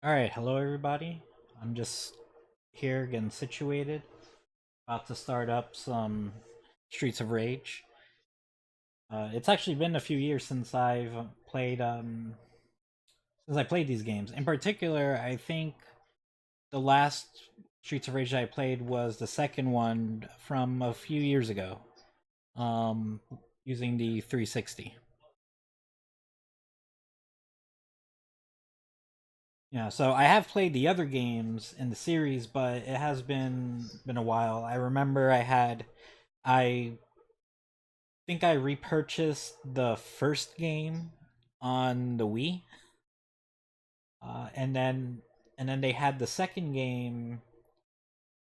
All right, hello everybody. I'm just here getting situated, about to start up some Streets of Rage. It's actually been a few years since I played these games. In particular, I think the last Streets of Rage I played was the second one from a few years ago, um, using the 360. Yeah, so I have played the other games in the series, but it has been a while. I remember I think I repurchased the first game on the Wii, and then they had the second game.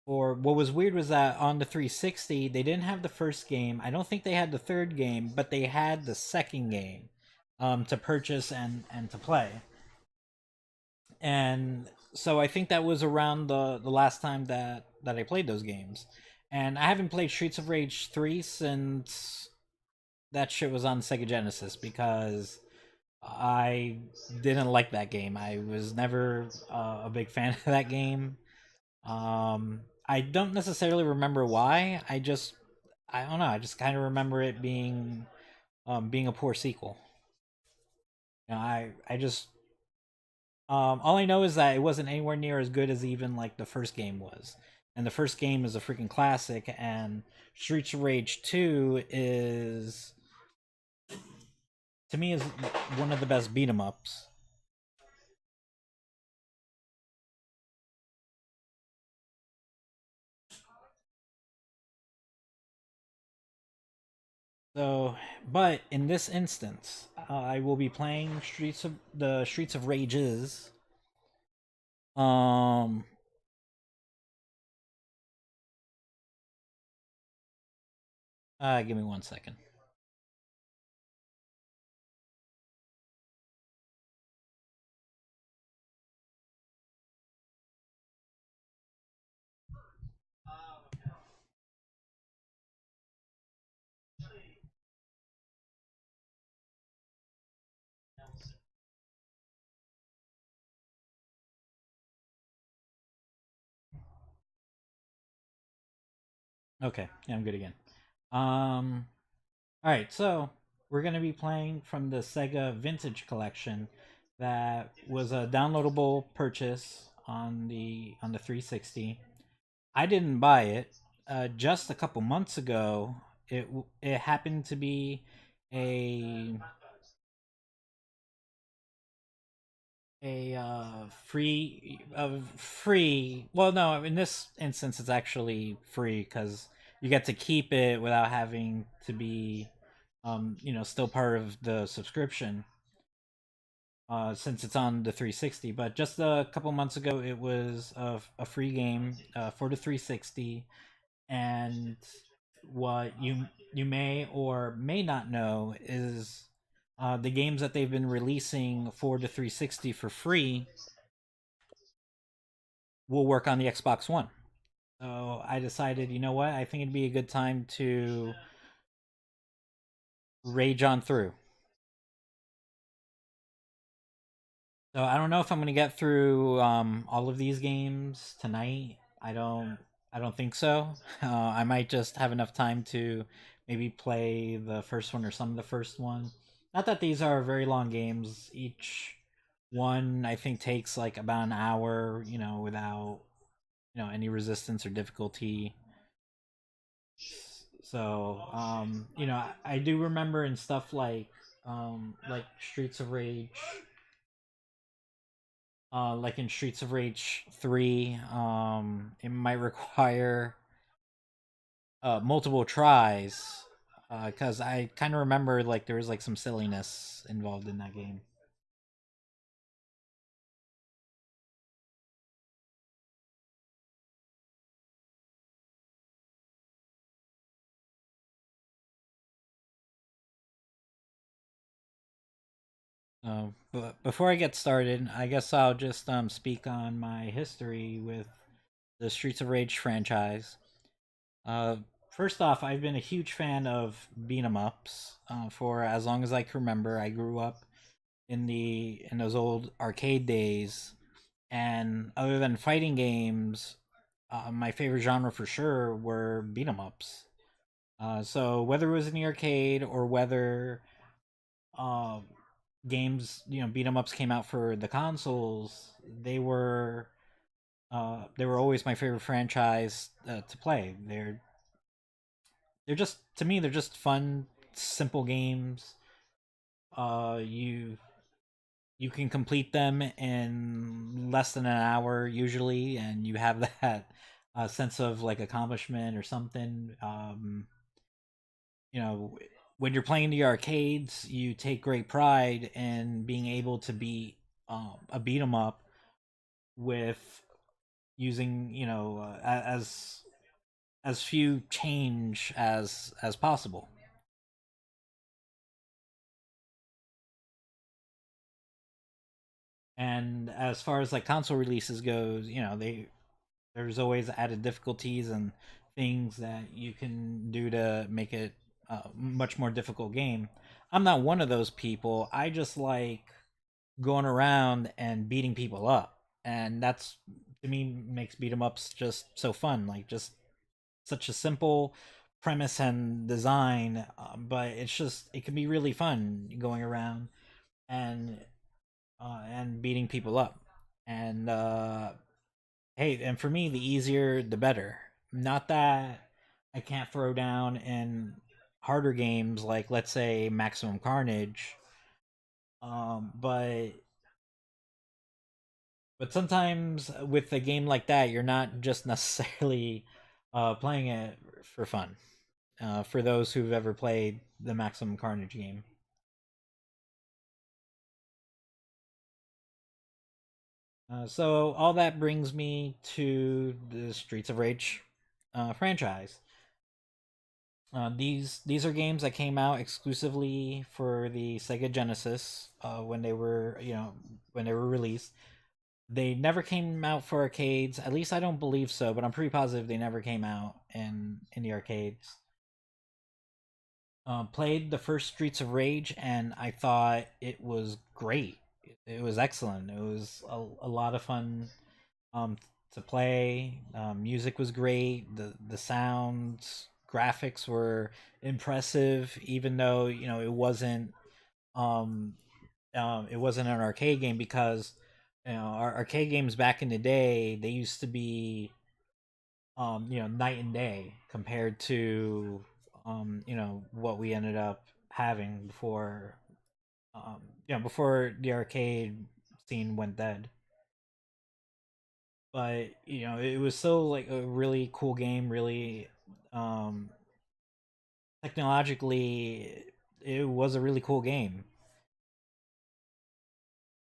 Or what was weird was that on the 360 they didn't have the first game. I don't think they had the third game, but they had the second game, to purchase and to play. And so I think that was around the last time that I played those games. And I haven't played Streets of Rage 3 since that shit was on Sega Genesis because I didn't like that game. I was never a big fan of that game. I don't necessarily remember why. I don't know. I just kind of remember it being a poor sequel. I just all I know is that it wasn't anywhere near as good as even like the first game was. And the first game is a freaking classic, and Streets of Rage 2 is, to me, is one of the best beat 'em ups. So, but in this instance, I will be playing Streets of Rages. Um, Give me 1 second. Okay, yeah, I'm good again. Um, all right, so we're gonna be playing from the Sega Vintage Collection, that was a downloadable purchase on the 360. I didn't buy it. Just a couple months ago, it happened to be a free. Well, no, in this instance it's actually free because you get to keep it without having to be still part of the subscription, since it's on the 360. But just a couple months ago it was a free game, for the 360. And what you may or may not know is, the games that they've been releasing for the 360 for free will work on the Xbox One. So I decided, you know what? I think it'd be a good time to rage on through. So I don't know if I'm gonna get through all of these games tonight. I don't think so. I might just have enough time to maybe play the first one or some of the first one. Not that these are very long games. Each one I think takes like about an hour. Without any resistance or difficulty. So, I do remember in stuff like Streets of Rage, like in Streets of Rage 3, it might require multiple tries, because I kind of remember like there was like some silliness involved in that game. But before I get started, I guess I'll just speak on my history with the Streets of Rage franchise. Uh, First off, I've been a huge fan of beat 'em ups, for as long as I can remember. I grew up in those old arcade days, And other than fighting games, my favorite genre for sure were beat 'em ups. So whether it was in the arcade or whether uh, games, beat 'em ups came out for the consoles, they were always my favorite franchise to play. They're just, to me, they're just fun, simple games. You can complete them in less than an hour usually, and you have that sense of like accomplishment or something. You know, when you're playing the arcades, you take great pride in being able to beat a beat 'em up with using, as few change as possible. And as far as like console releases goes, there's always added difficulties and things that you can do to make it a much more difficult game. I'm not one of those people. I just like going around and beating people up, and that's, to me, makes beat 'em ups just so fun. Like, just such a simple premise and design, but it can be really fun going around and beating people up. And hey, and for me, the easier the better. Not that I can't throw down in harder games like, let's say, Maximum Carnage, but sometimes with a game like that, you're not just necessarily playing it for fun. For those who've ever played the Maximum Carnage game, so all that brings me to the Streets of Rage franchise. These are games that came out exclusively for the Sega Genesis when they were, when they were released. They never came out for arcades. At least I don't believe so, but I'm pretty positive they never came out in the arcades. Played the first Streets of Rage, and I thought it was great. It was excellent. It was a lot of fun um, to play. Music was great. The sounds, graphics were impressive, even though um, it wasn't an arcade game, because our arcade games back in the day, they used to be night and day compared to what we ended up having before, before the arcade scene went dead. But it was still like a really cool game, really um technologically, it was a really cool game.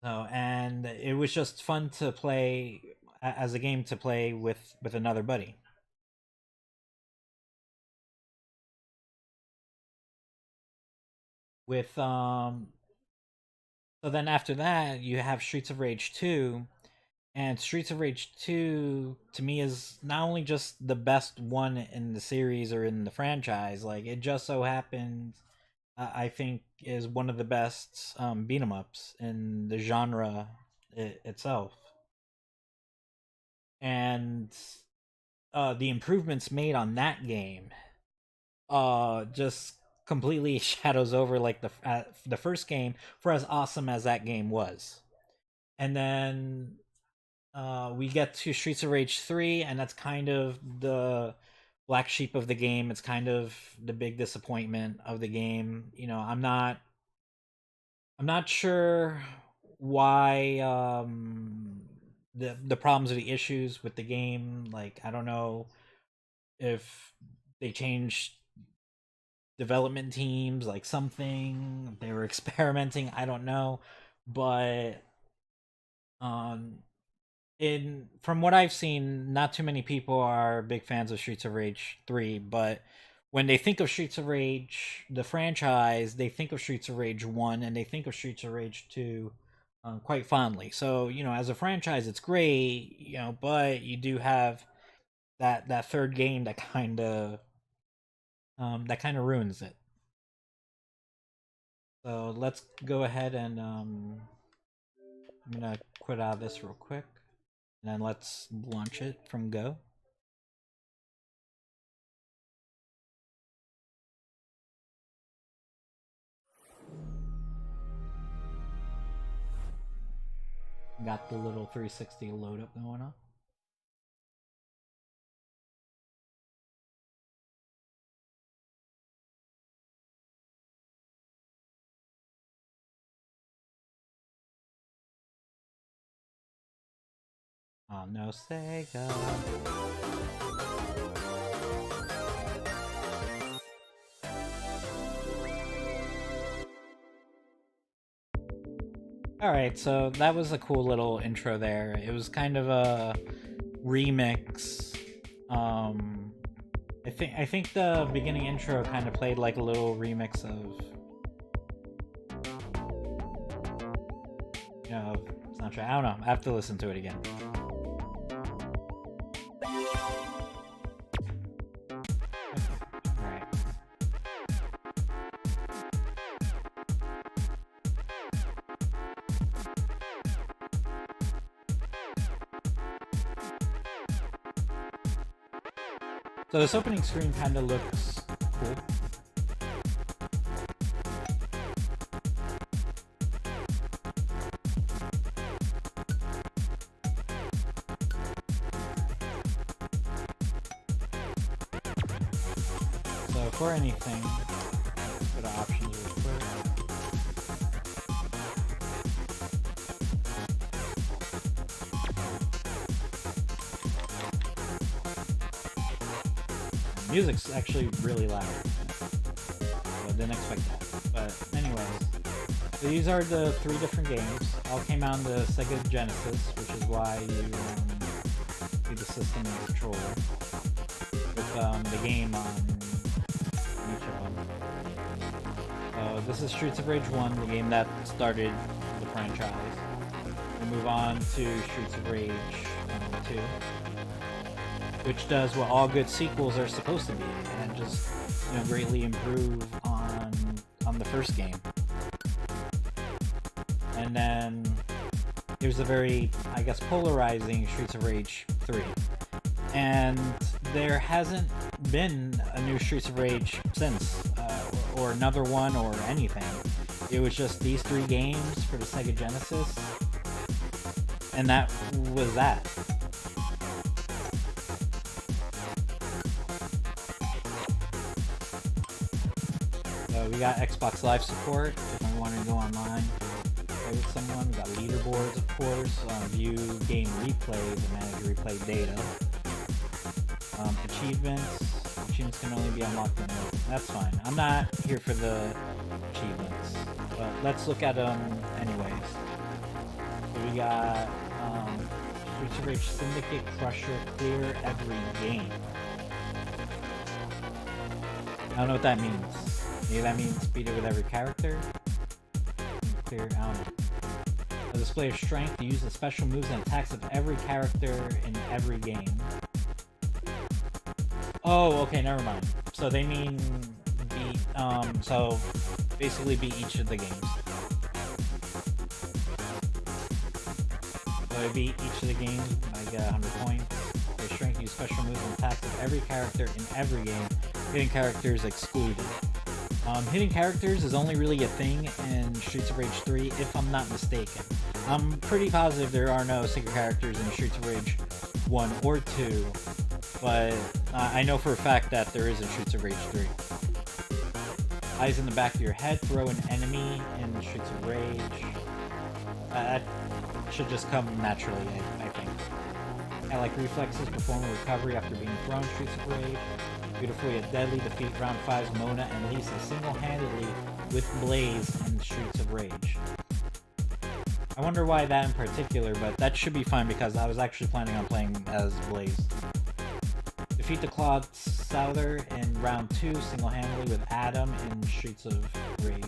So, and it was just fun to play as a game to play with another buddy. With So then after that, you have Streets of Rage 2, and Streets of Rage 2 to me is not only just the best one in the series or in the franchise, like it just so happens, I think, is one of the best beat 'em ups in the genre itself. And the improvements made on that game just completely shadows over like the first game, for as awesome as that game was. And then we get to Streets of Rage 3, and that's kind of the black sheep of the game. It's kind of the big disappointment of the game. I'm not sure why the problems or the issues with the game. Like, I don't know if they changed development teams, like something they were experimenting. I don't know, but um, in from what I've seen, not too many people are big fans of Streets of Rage 3, but when they think of Streets of Rage, the franchise, they think of Streets of Rage 1, and they think of Streets of Rage 2 quite fondly. So, as a franchise, it's great, but you do have that third game that kind of ruins it. So let's go ahead and I'm gonna quit out of this real quick. And then let's launch it from Go. Got the little 360 load up going on. Oh no, Sega. Alright, so that was a cool little intro there. It was kind of a remix. I think the beginning intro kind of played like a little remix of, you know, soundtrack. I don't know. I have to listen to it again. Alright. So this opening screen kind of looks cool. So for anything, go to options real quick. Music's actually really loud. So I didn't expect that. But anyways, so these are the 3 different games. All came out on the Sega Genesis, which is why you need the system and controller. With the game on each of them. This is Streets of Rage 1, the game that started the franchise. We move on to Streets of Rage 2. Which does what all good sequels are supposed to be, and just, you know, greatly improve on the first game. And then there's a very, I guess, polarizing Streets of Rage 3. And there hasn't been a new Streets of Rage since, or another one, or anything. It was just these 3 games for the Sega Genesis, and that was that. We got Xbox Live support if I want to go online, play with someone. We got leaderboards, of course. View game replays and manage replay data. Achievements can only be unlocked in mode. That's fine. I'm not here for the achievements, but let's look at them anyways. So we got Streets of Rage Syndicate Crusher, clear every game. I don't know what that means. Maybe that means beat it with every character. Clear, I don't know. A display of strength, use the special moves and attacks of every character in every game. Oh, okay, never mind. So they mean beat, so basically beat each of the games. So I beat each of the games, I get 100 points. Display strength, use special moves and attacks of every character in every game. Hitting characters excluded. Hitting characters is only really a thing in Streets of Rage 3, if I'm not mistaken. I'm pretty positive there are no secret characters in Streets of Rage 1 or 2, but I know for a fact that there is in Streets of Rage 3. Eyes in the back of your head, throw an enemy in Streets of Rage. That should just come naturally, I think. I like reflexes, perform a recovery after being thrown in Streets of Rage. Beautifully yet deadly, defeat round 5's Mona and Lisa single-handedly with Blaze in Streets of Rage. I wonder why that in particular, but that should be fine because I was actually planning on playing as Blaze. Defeat the Claude Souther in round 2 single-handedly with Adam in Streets of Rage.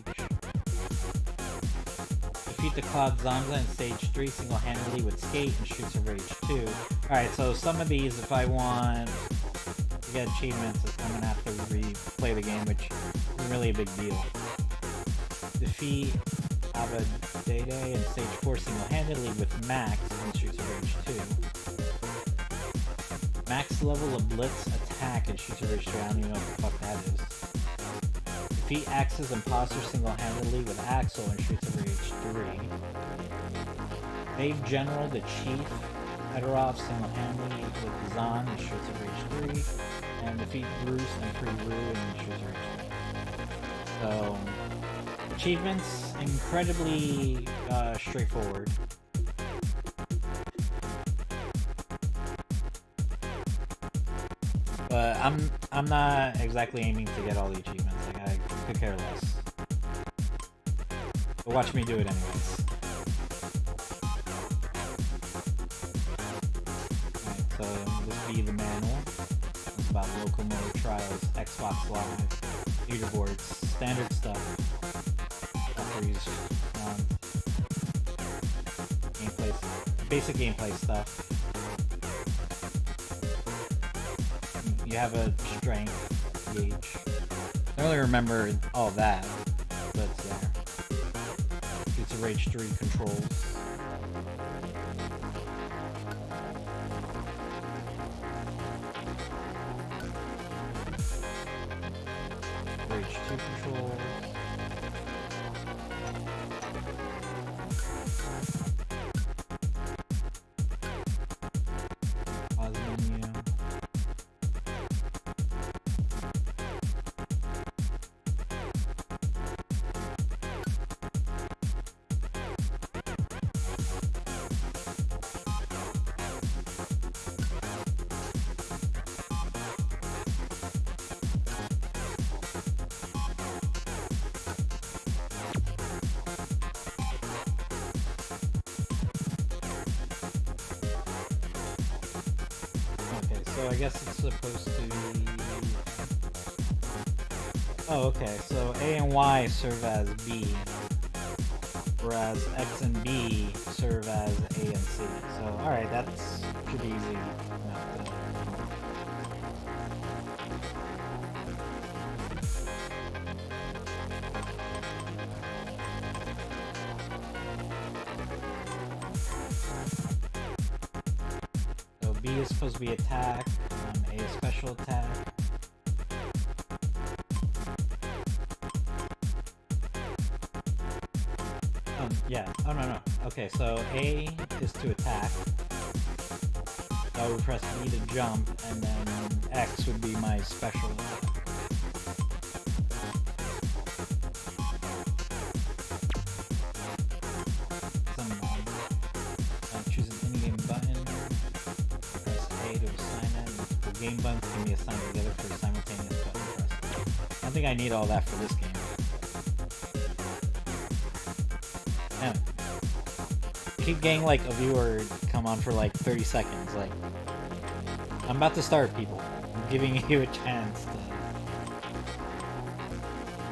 Defeat the Claude Zonza in stage 3 single-handedly with Skate in Streets of Rage 2. Alright, so some of these, if I want to get achievements, I'm going to have to replay the game, which isn't really a big deal. Defeat Abadede in stage 4 single-handedly with Max in Streets of Rage 2. Max level of Blitz attack and shoots a rage 3. I don't even know what the fuck that is. Defeat Axe's imposter single-handedly with Axel and shoots a rage 3. Save General the Chief Fedorov single-handedly with Zahn and shoots a rage 3. And defeat Bruce and Free Rue and shoots a rage 3. So, achievements, incredibly straightforward. But I'm not exactly aiming to get all the achievements. Like, I could care less. But watch me do it anyways. Alright, so this be the manual. It's about local mode trials, Xbox Live, leaderboards, standard stuff. Gameplay, basic gameplay stuff. You have a strength gauge. I don't really remember all that, but it's there. It's a Rage 3 controls. Rage 2 controls. Pause menu. So I guess it's supposed to be... Oh, okay. So A and Y serve as B, whereas X and B serve as A and C. So, alright, that's should be easy enough to... So B is supposed to be attack, A is special attack. Yeah, oh no. Okay, so A is to attack. So I would press B to jump, and then X would be my special attack. Choose an in-game button. Press A to assign it. The game buttons can be assigned together for simultaneous button press. I don't think I need all that for this game. Damn. Keep getting like a viewer come on for like 30 seconds. Like, I'm about to start, people. I'm giving you a chance to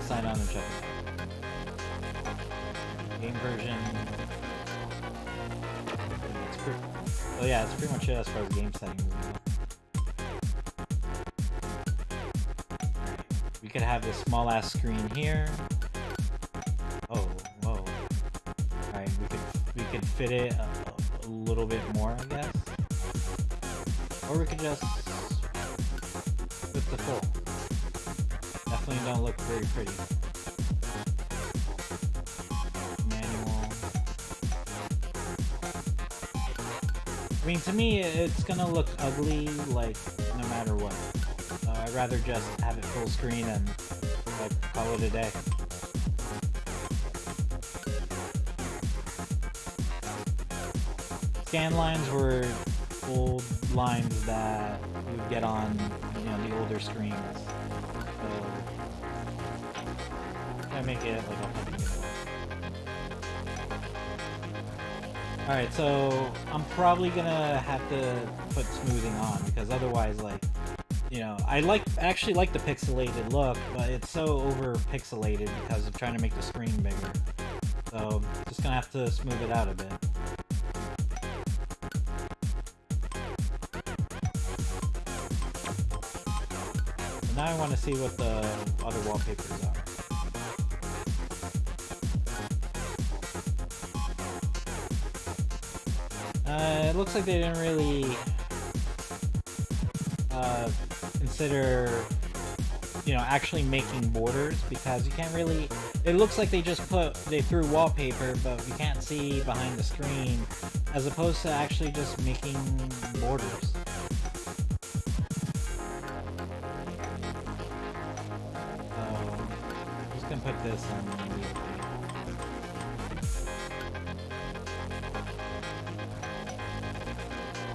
sign on and check it out. Game version. Oh yeah, it's pretty much it as far as game settings go. We could have this small ass screen here. Oh, whoa. Alright, we could fit it a little bit more, I guess. Or we could just put the full. Definitely don't look very pretty. I mean, to me, it's gonna look ugly, like, no matter what. I'd rather just have it full screen and, like, call it a day. Scan lines were old lines that you would get on, you know, the older screens. So, I make it, like, authentic. Alright, so I'm probably gonna have to put smoothing on, because otherwise, like, you know, I actually like the pixelated look, but it's so over pixelated because of trying to make the screen bigger. So, just gonna have to smooth it out a bit. So now I want to see what the other wallpapers are. It looks like they didn't really consider, actually making borders, because you can't really. It looks like they threw wallpaper, but you can't see behind the screen, as opposed to actually just making borders. So I'm just gonna put this on the wheel.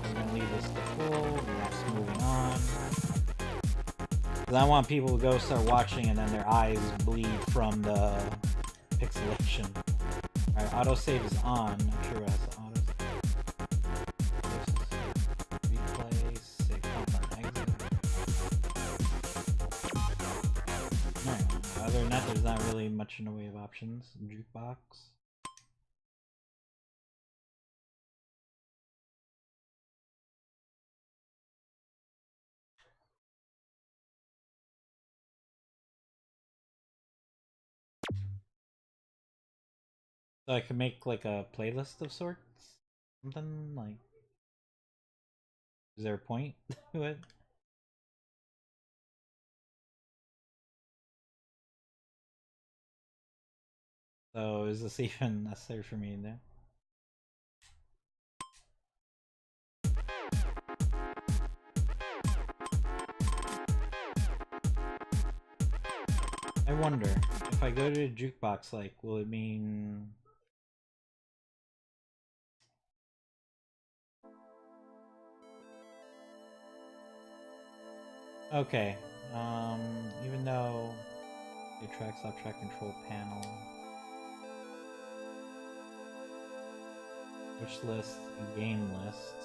I'm gonna leave this to full. Just moving on. Because I want people to go start watching and then their eyes bleed from the pixelation. Alright, autosave is on. I'm sure it has the autosave. Replay, save content, exit. Alright, other than that, there's not really much in the way of options. Jukebox. So I can make like a playlist of sorts? Something like... Is there a point to it? So is this even necessary for me in there? I wonder, if I go to a jukebox, like, will it mean... Okay, even though a track, stop track control panel, wish list, game list.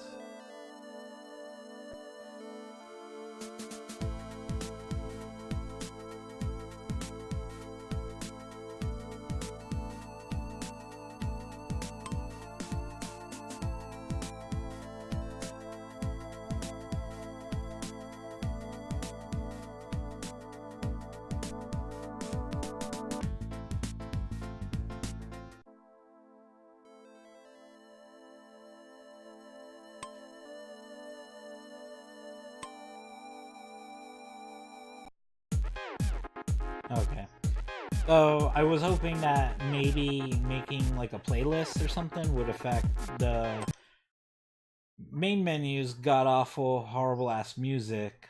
Okay. So I was hoping that maybe making like a playlist or something would affect the main menu's god awful, horrible ass music.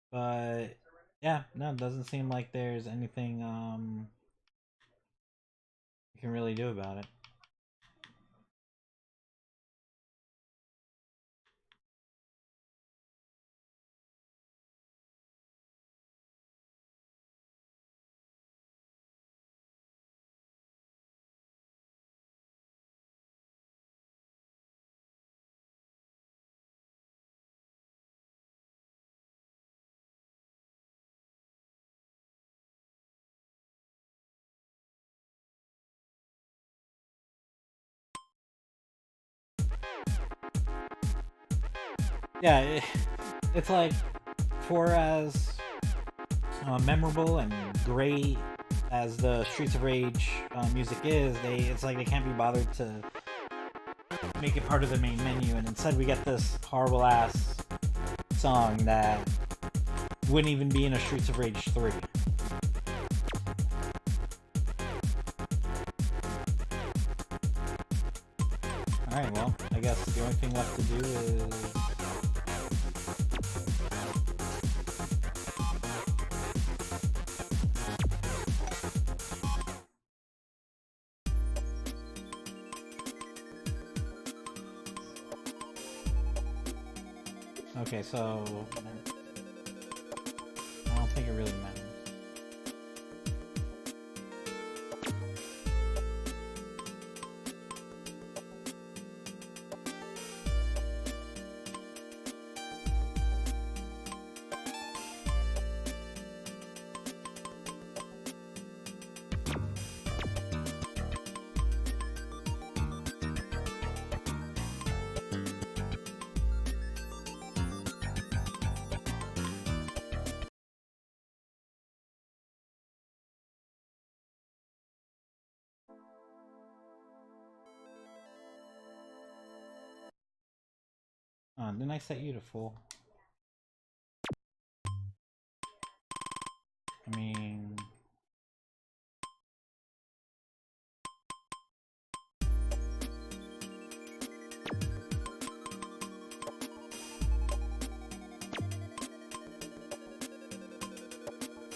But yeah, no, it doesn't seem like there's anything you can really do about it. Yeah, it's like, for as memorable and great as the Streets of Rage music is, it's like they can't be bothered to make it part of the main menu, and instead we get this horrible ass song that wouldn't even be in a Streets of Rage 3. Alright, well, I guess the only thing left to do is... Okay, so... I don't think it really matters. Oh, didn't I set you to full? I mean...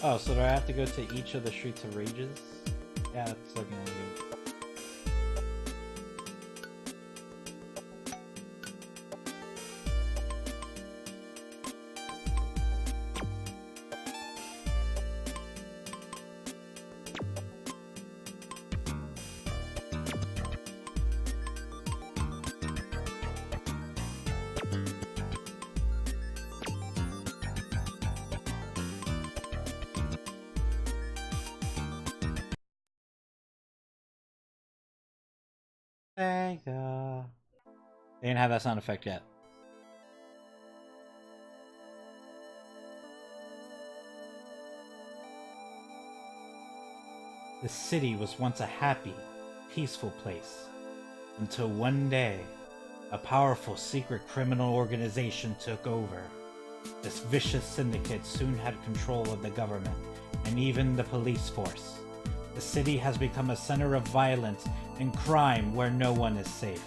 Oh, so do I have to go to each of the Streets of Rages? Yeah, that's looking really good. Sega. They didn't have that sound effect yet. The city was once a happy, peaceful place. Until one day, a powerful secret criminal organization took over. This vicious syndicate soon had control of the government and even the police force. The city has become a center of violence and crime where no one is safe.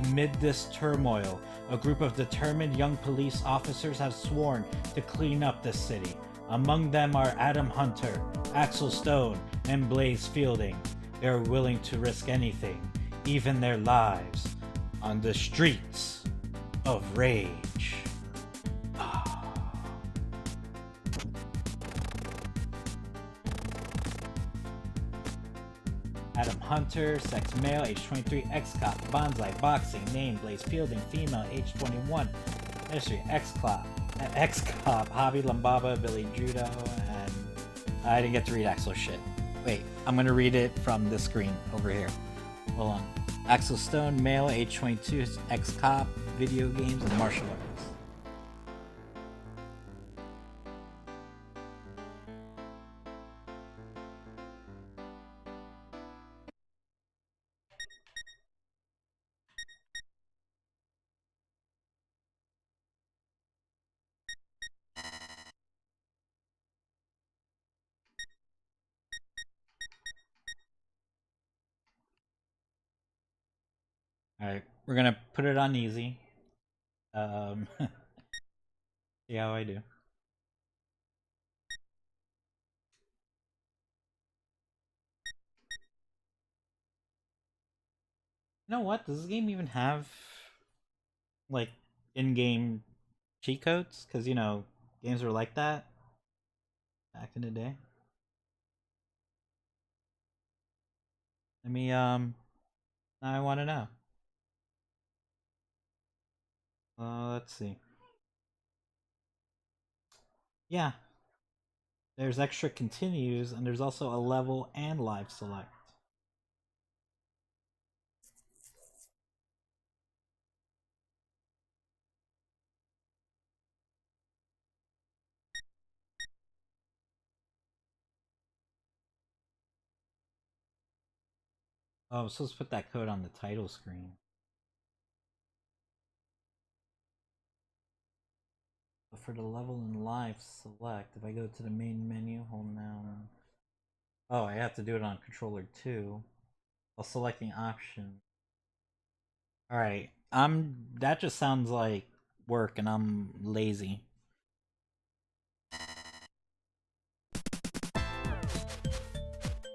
Amid this turmoil, a group of determined young police officers have sworn to clean up the city. Among them are Adam Hunter, Axel Stone, and Blaze Fielding. They are willing to risk anything, even their lives, on the streets of rage. Adam Hunter, sex male, age 23, ex-cop, bonsai, boxing, name, Blaze Fielding, female, age 21, ministry, ex-cop, hobby, Lambaba, Billy Judo, and I didn't get to read Axel's shit. Wait, I'm gonna read it from the screen over here. Hold on. Axel Stone, male, age 22, ex-cop, video games, and martial arts. Alright, we're gonna put it on easy. See how I do. You know what? Does this game even have, like, in-game cheat codes? Because, you know, games were like that back in the day. Now I want to know. Let's see. Yeah. There's extra continues, and there's also a level and live select. Oh, I'm supposed to put that code on the title screen. But for the level and live select, if I go to the main menu, hold down. Oh, I have to do it on controller 2 while selecting option. Alright, that just sounds like work and I'm lazy.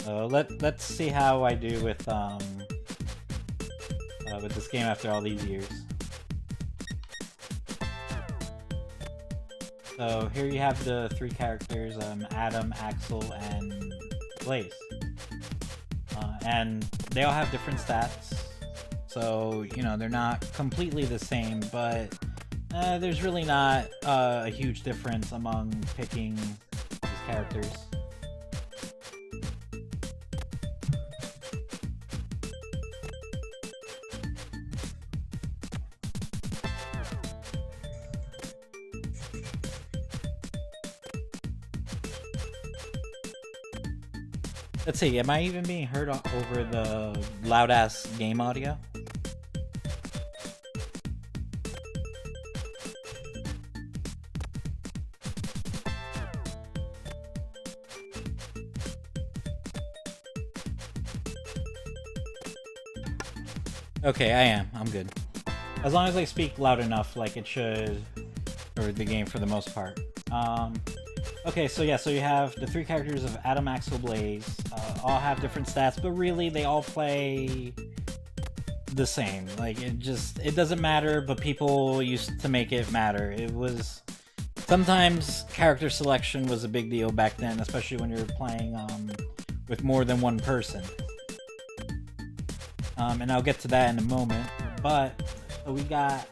Let's see how I do with this game after all these years. So here you have the three characters, Adam, Axel, and Blaze. And they all have different stats. So, you know, they're not completely the same, but there's really not a huge difference among picking these characters. Let's see, am I even being heard over the loud-ass game audio? Okay, I am. I'm good. As long as I speak loud enough, like it should, for the game for the most part. Okay, so yeah, so you have the three characters of Adam, Axel, Blaze. All have different stats, but really they all play the same. Like it doesn't matter, but people used to make it matter. It was sometimes character selection was a big deal back then, especially when you're playing with more than one person. And I'll get to that in a moment. But so we got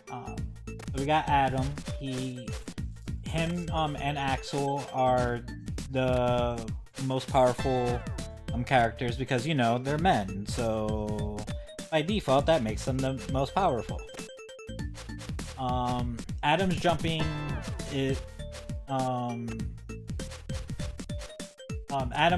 Adam. Him and Axel are the most powerful characters because they're men. So by default, that makes them the most powerful. Adam's jumping is Adam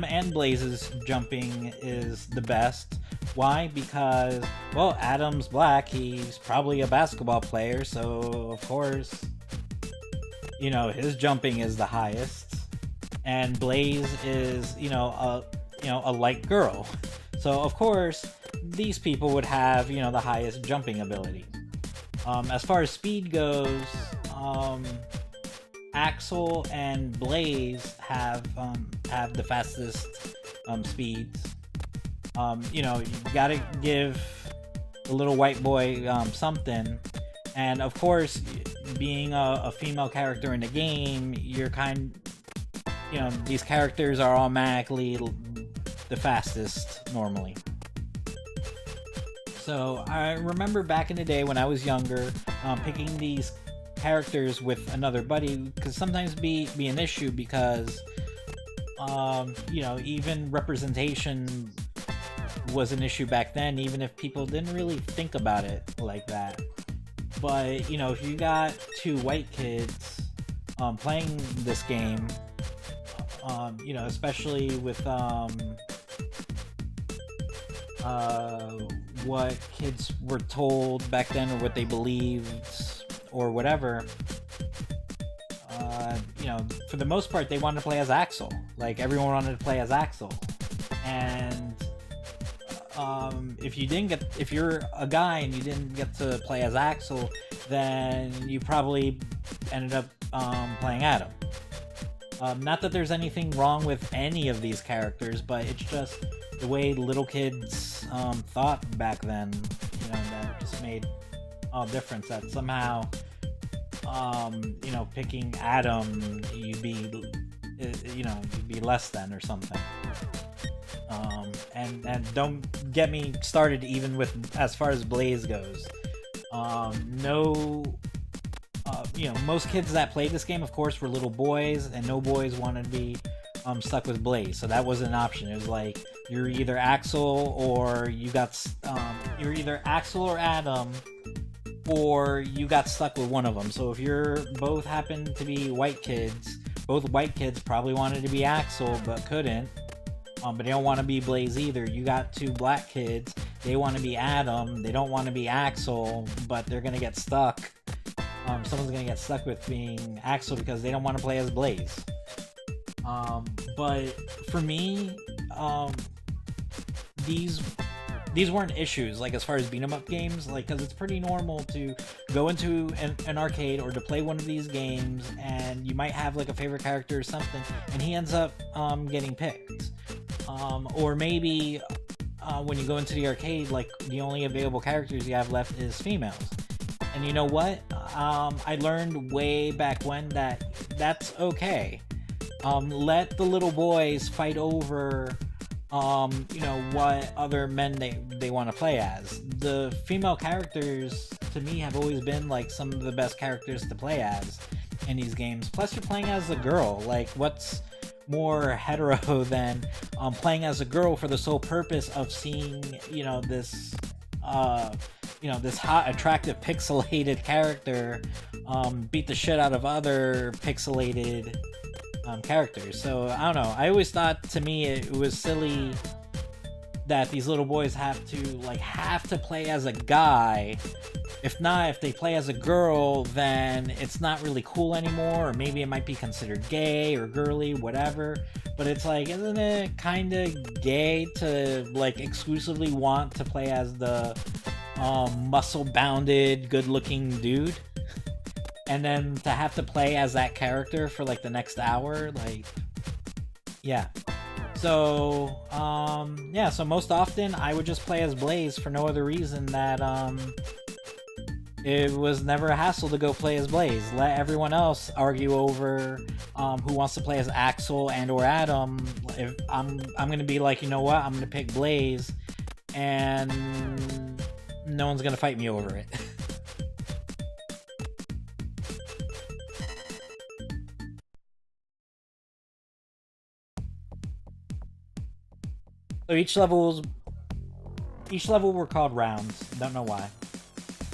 and Blaze's jumping is the best. Why? Because, well, Adam's black, he's probably a basketball player, so of course, his jumping is the highest. And Blaze is, a light girl. So of course, these people would have, the highest jumping ability. As far as speed goes, Axel and Blaze have the fastest speeds. You gotta give the little white boy something. And of course, being a female character in the game, these characters are automatically the fastest normally. So I remember back in the day when I was younger, picking these characters with another buddy could sometimes be an issue because, even representation was an issue back then, even if people didn't really think about it like that. But if you got two white kids playing this game, especially with what kids were told back then or what they believed or whatever, for the most part they wanted to play as Axel. Like everyone wanted to play as Axel. And if you're a guy and you didn't get to play as Axel, then you probably ended up playing Adam. Not that there's anything wrong with any of these characters, but it's just the way little kids thought back then. That just made all difference. That somehow, picking Adam, you'd be less than or something. And don't get me started even with as far as Blaze goes. Most kids that played this game, of course, were little boys, and no boys wanted to be stuck with Blaze, so that wasn't an option. It was like you're either Axel or you're either Axel or Adam, or you got stuck with one of them. So if you're both happen to be white kids, both white kids probably wanted to be Axel but couldn't. But they don't want to be Blaze either. You got two black kids, they want to be Adam, they don't want to be Axel, but they're gonna get stuck. Someone's gonna get stuck with being Axel because they don't want to play as Blaze. But for me, these weren't issues, like as far as beat 'em up games, like, because it's pretty normal to go into an arcade or to play one of these games and you might have like a favorite character or something and he ends up getting picked. Or maybe when you go into the arcade, like the only available characters you have left is females. And you know what? I learned way back when that's okay. Let the little boys fight over what other men they want to play as. The female characters to me have always been like some of the best characters to play as in these games. Plus you're playing as a girl. Like what's more hetero than playing as a girl for the sole purpose of seeing this this hot, attractive, pixelated character beat the shit out of other pixelated characters. So I don't know, I always thought, to me, it was silly that these little boys have to play as a guy. If they play as a girl, then it's not really cool anymore, or maybe it might be considered gay or girly, whatever. But it's like, isn't it kind of gay to like exclusively want to play as the muscle-bounded, good-looking dude, and then to have to play as that character for like the next hour, like, yeah. So, yeah, so most often I would just play as Blaze for no other reason that, it was never a hassle to go play as Blaze. Let everyone else argue over who wants to play as Axel and or Adam. If I'm gonna be like, you know what, I'm gonna pick Blaze, and no one's gonna fight me over it. So each level were called rounds. Don't know why,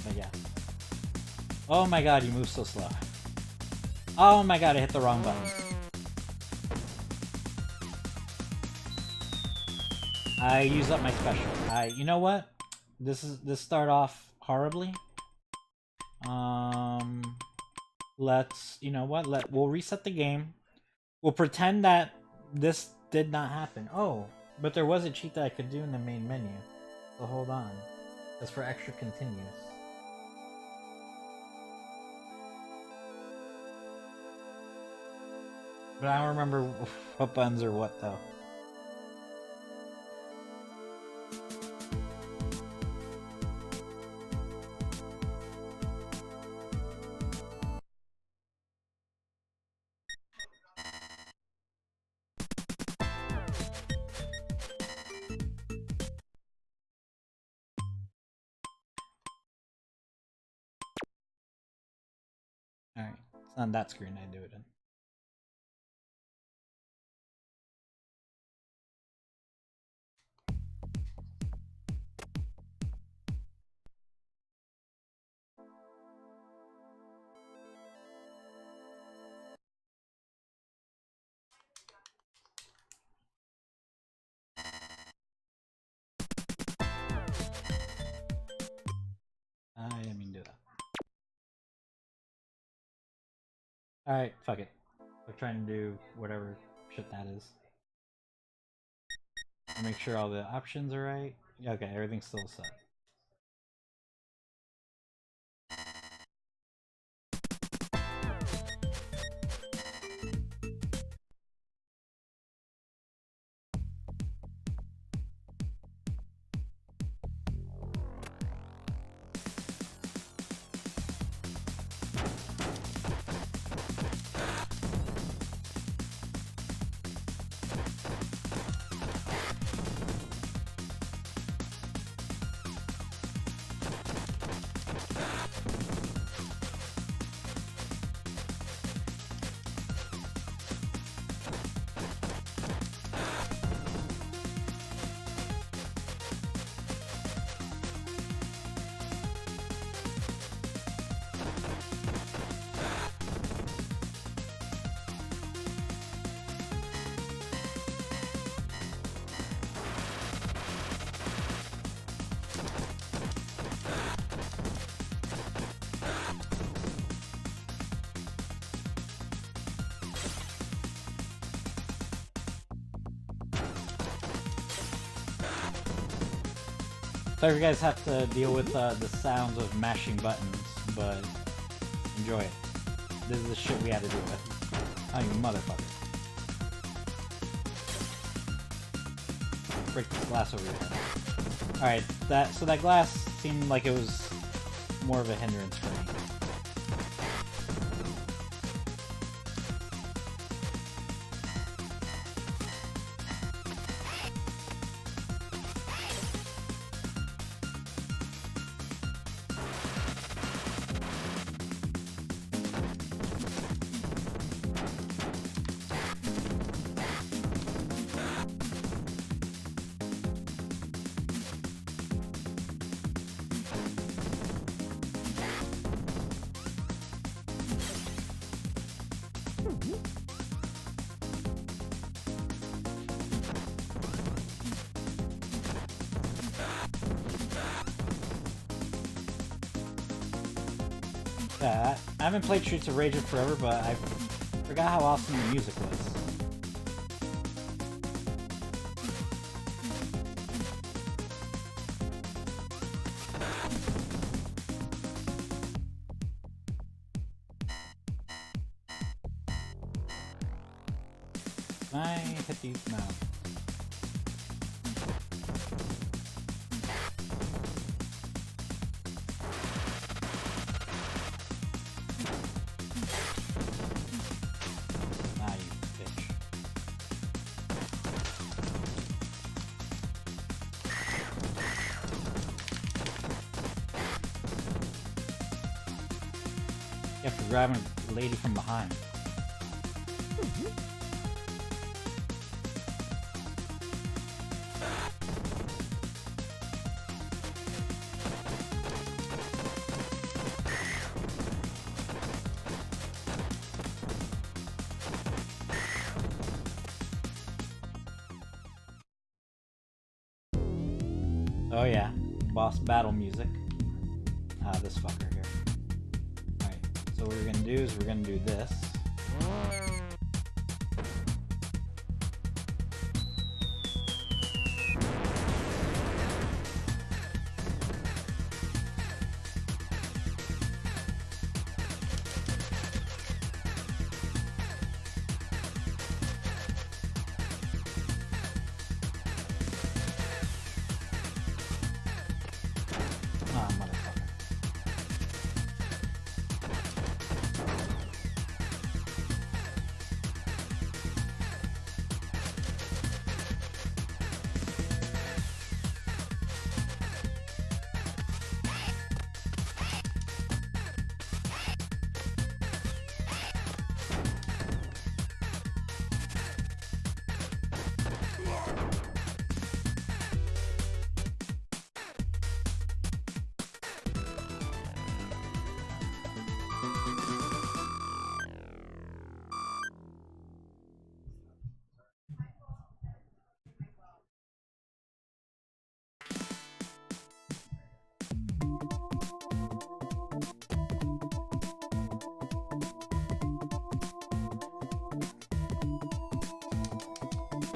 but yeah. Oh my god, you move so slow. Oh my god, I hit the wrong button. I use up my special. You know what? This start off horribly. Let's, you know what? We'll reset the game. We'll pretend that this did not happen. Oh, but there was a cheat that I could do in the main menu. So hold on. That's for extra continues. But I don't remember what buttons or what though. Alright, it's on that screen I do it in. I didn't mean to do that. Alright, fuck it. We're trying to do whatever shit that is. I'll make sure all the options are right. Okay, everything's still set. Sorry if you guys have to deal with the sounds of mashing buttons, but enjoy it. This is the shit we had to deal with. Oh, you motherfucker. Break this glass over your head. Alright, so that glass seemed like it was more of a hindrance for me. Yeah, I haven't played Streets of Rage in forever, but I forgot how awesome the music was. Can I hit these? No. Ah, you bitch. You have to grab a lady from behind. Oh yeah, boss battle music. This fucker here. Alright, so what we're gonna do is we're gonna do this. Ah, motherfucker.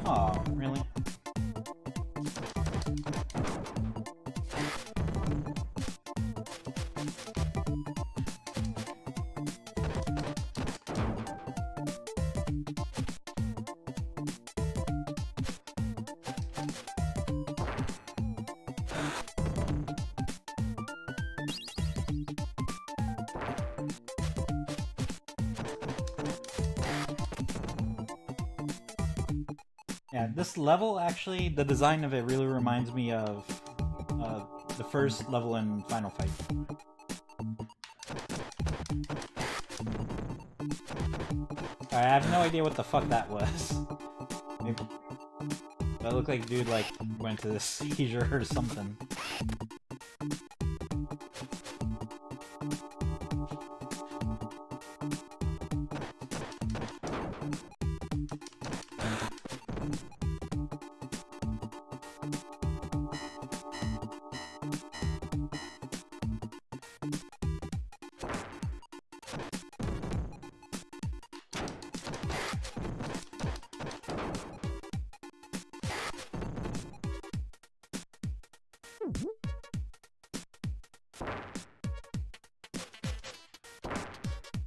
Oh, really? Yeah, this level actually, the design of it really reminds me of the first level in Final Fight. I have no idea what the fuck that was. Maybe, that looked like dude like went to this seizure or something.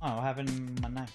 Oh, what happened to my knife?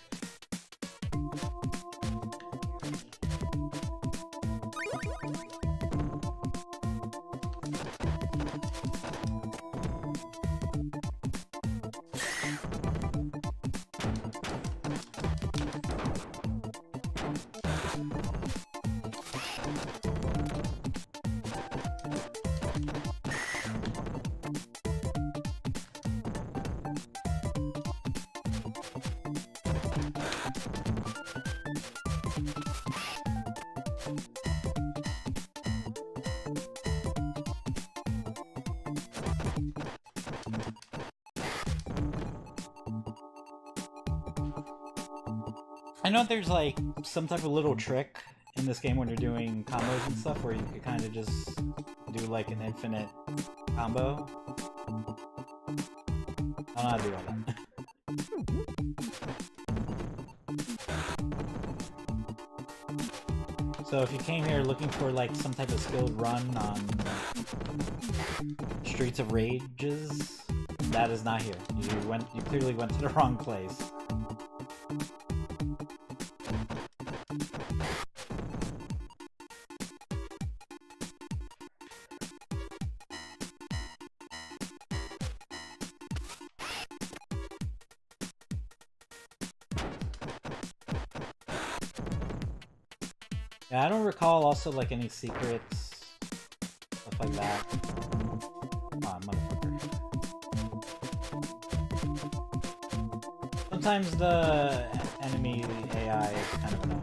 I know there's like some type of little trick in this game when you're doing combos and stuff where you could kind of just do like an infinite combo. I don't know how to do all that. So if you came here looking for like some type of skilled run on Streets of Rages, that is not here. You clearly went to the wrong place. Yeah, I don't recall also like any secrets, stuff like that. Come on, motherfucker. Sometimes the enemy AI is kind of annoying.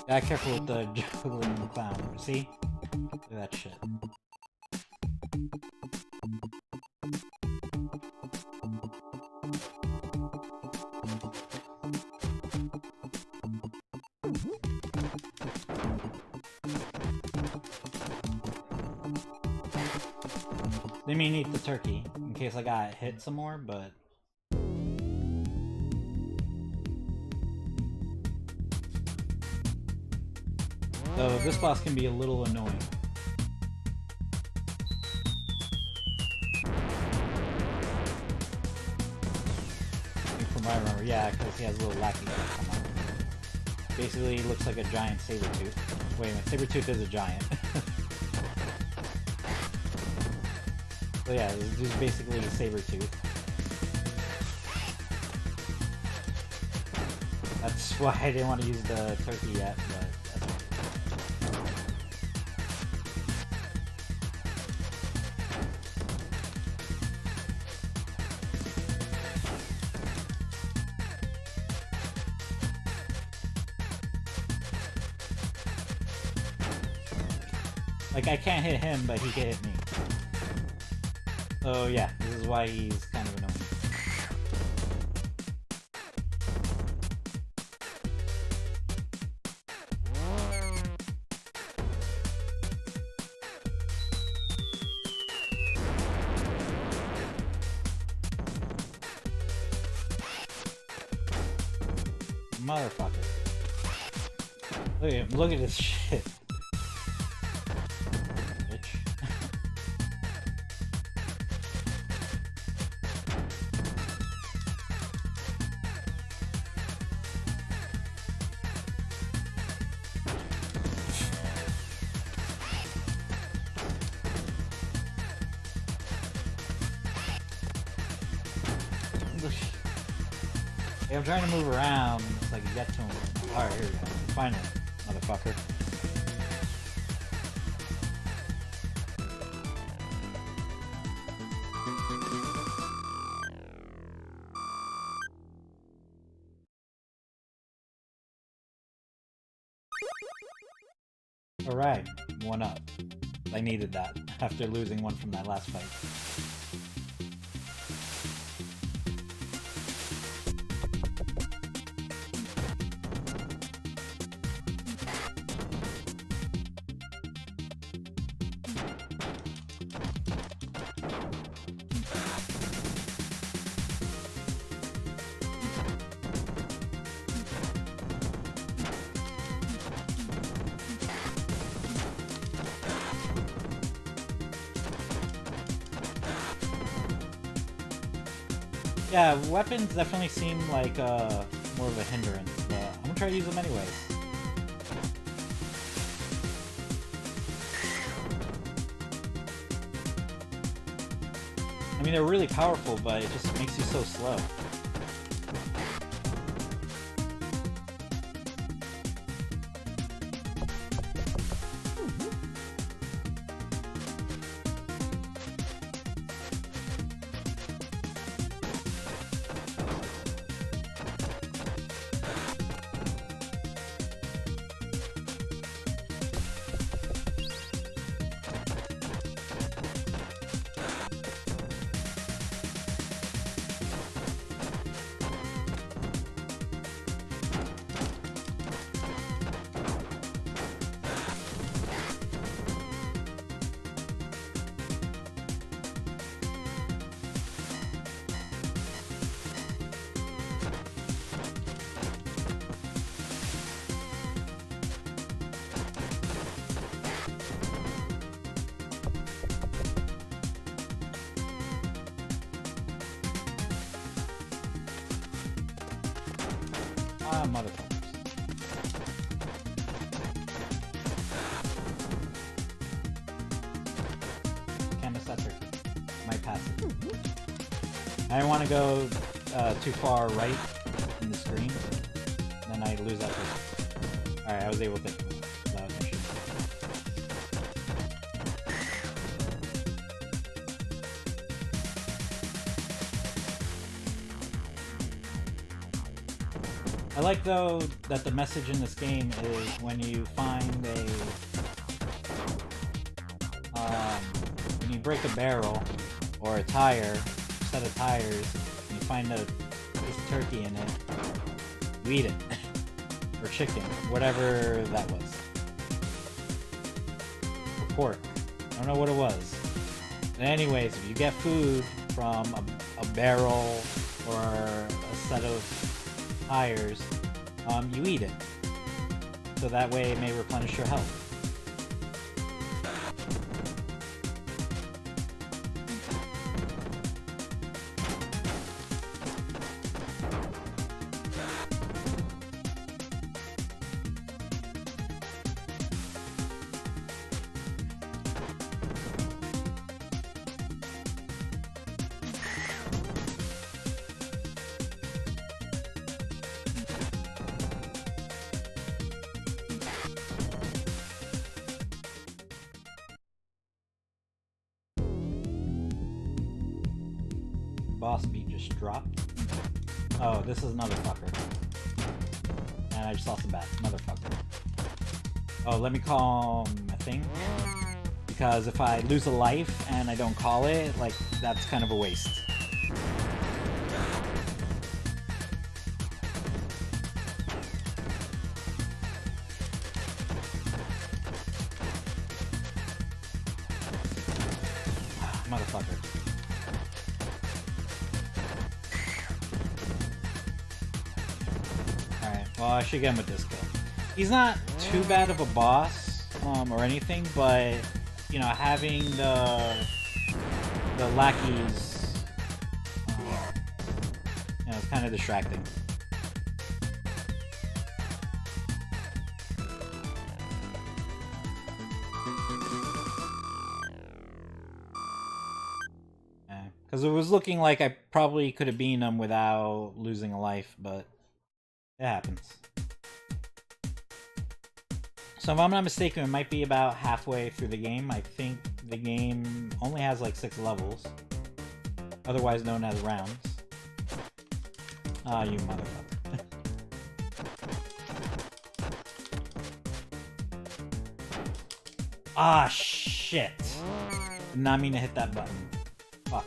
Yeah, careful with the juggling clown. See? Look at that shit. They may need the turkey in case I got hit some more, but so this boss can be a little annoying. From what I remember, yeah, because he has a little lackey that come out. Basically, he looks like a giant Sabretooth. Wait a minute, Sabretooth is a giant. So yeah, this is basically a Sabretooth. That's why I didn't want to use the turkey yet, but that's okay. Like, I can't hit him, but he can hit me. So yeah, this is why he's kind of annoying. Motherfucker. Look at him, look at this shit. Hey, I'm trying to move around, it's like you get to him. Alright, here we go. Finally, motherfucker. Alright, one up. I needed that after losing one from that last fight. Yeah, weapons definitely seem like more of a hindrance, but I'm gonna try to use them anyways. I mean, they're really powerful, but it just makes you so slow. Ah, motherfuckers. Can't miss that turkey. Might pass it. I didn't want to go too far right in the screen. Then I lose that turkey. Alright, I was able to take it without an issue. I like, though, that the message in this game is when you find a... when you break a barrel or a tire, set of tires, and you find a piece of turkey in it, you eat it. Or chicken, whatever that was. Or pork. I don't know what it was. But anyways, if you get food from a barrel or a set of tires, you eat it. So that way it may replenish your health. Boss beat just dropped. Oh, this is another fucker. And I just lost a bat. Motherfucker. Oh, let me call my thing. Because if I lose a life and I don't call it, like, that's kind of a waste. Motherfucker. Well, I should get him with this kill. He's not too bad of a boss, or anything, but, you know, having the lackeys, you know, it's kind of distracting. Because it was looking like I probably could have beaten him without losing a life, but it happens. So if I'm not mistaken, it might be about halfway through the game. I think the game only has like 6 levels, otherwise known as rounds. Ah, you motherfucker. Ah, shit. Did not mean to hit that button. Fuck.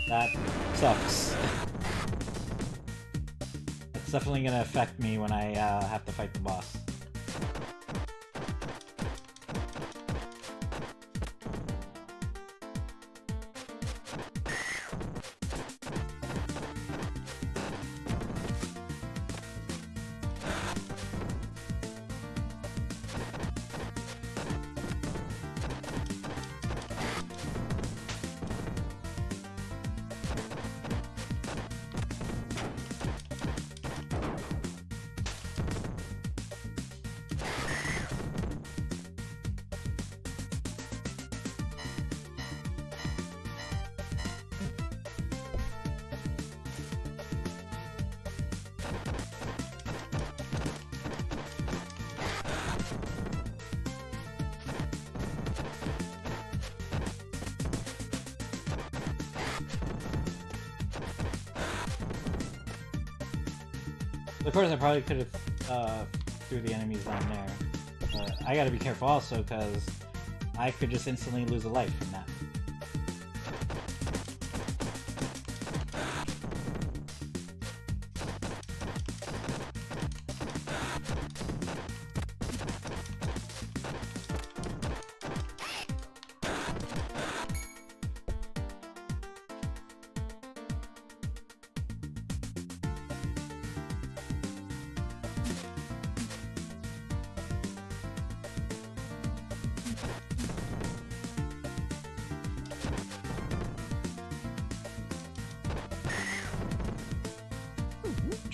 That sucks. It's definitely gonna affect me when I have to fight the boss. Of course, I probably could have threw the enemies down there, but I gotta be careful also, because I could just instantly lose a life from that.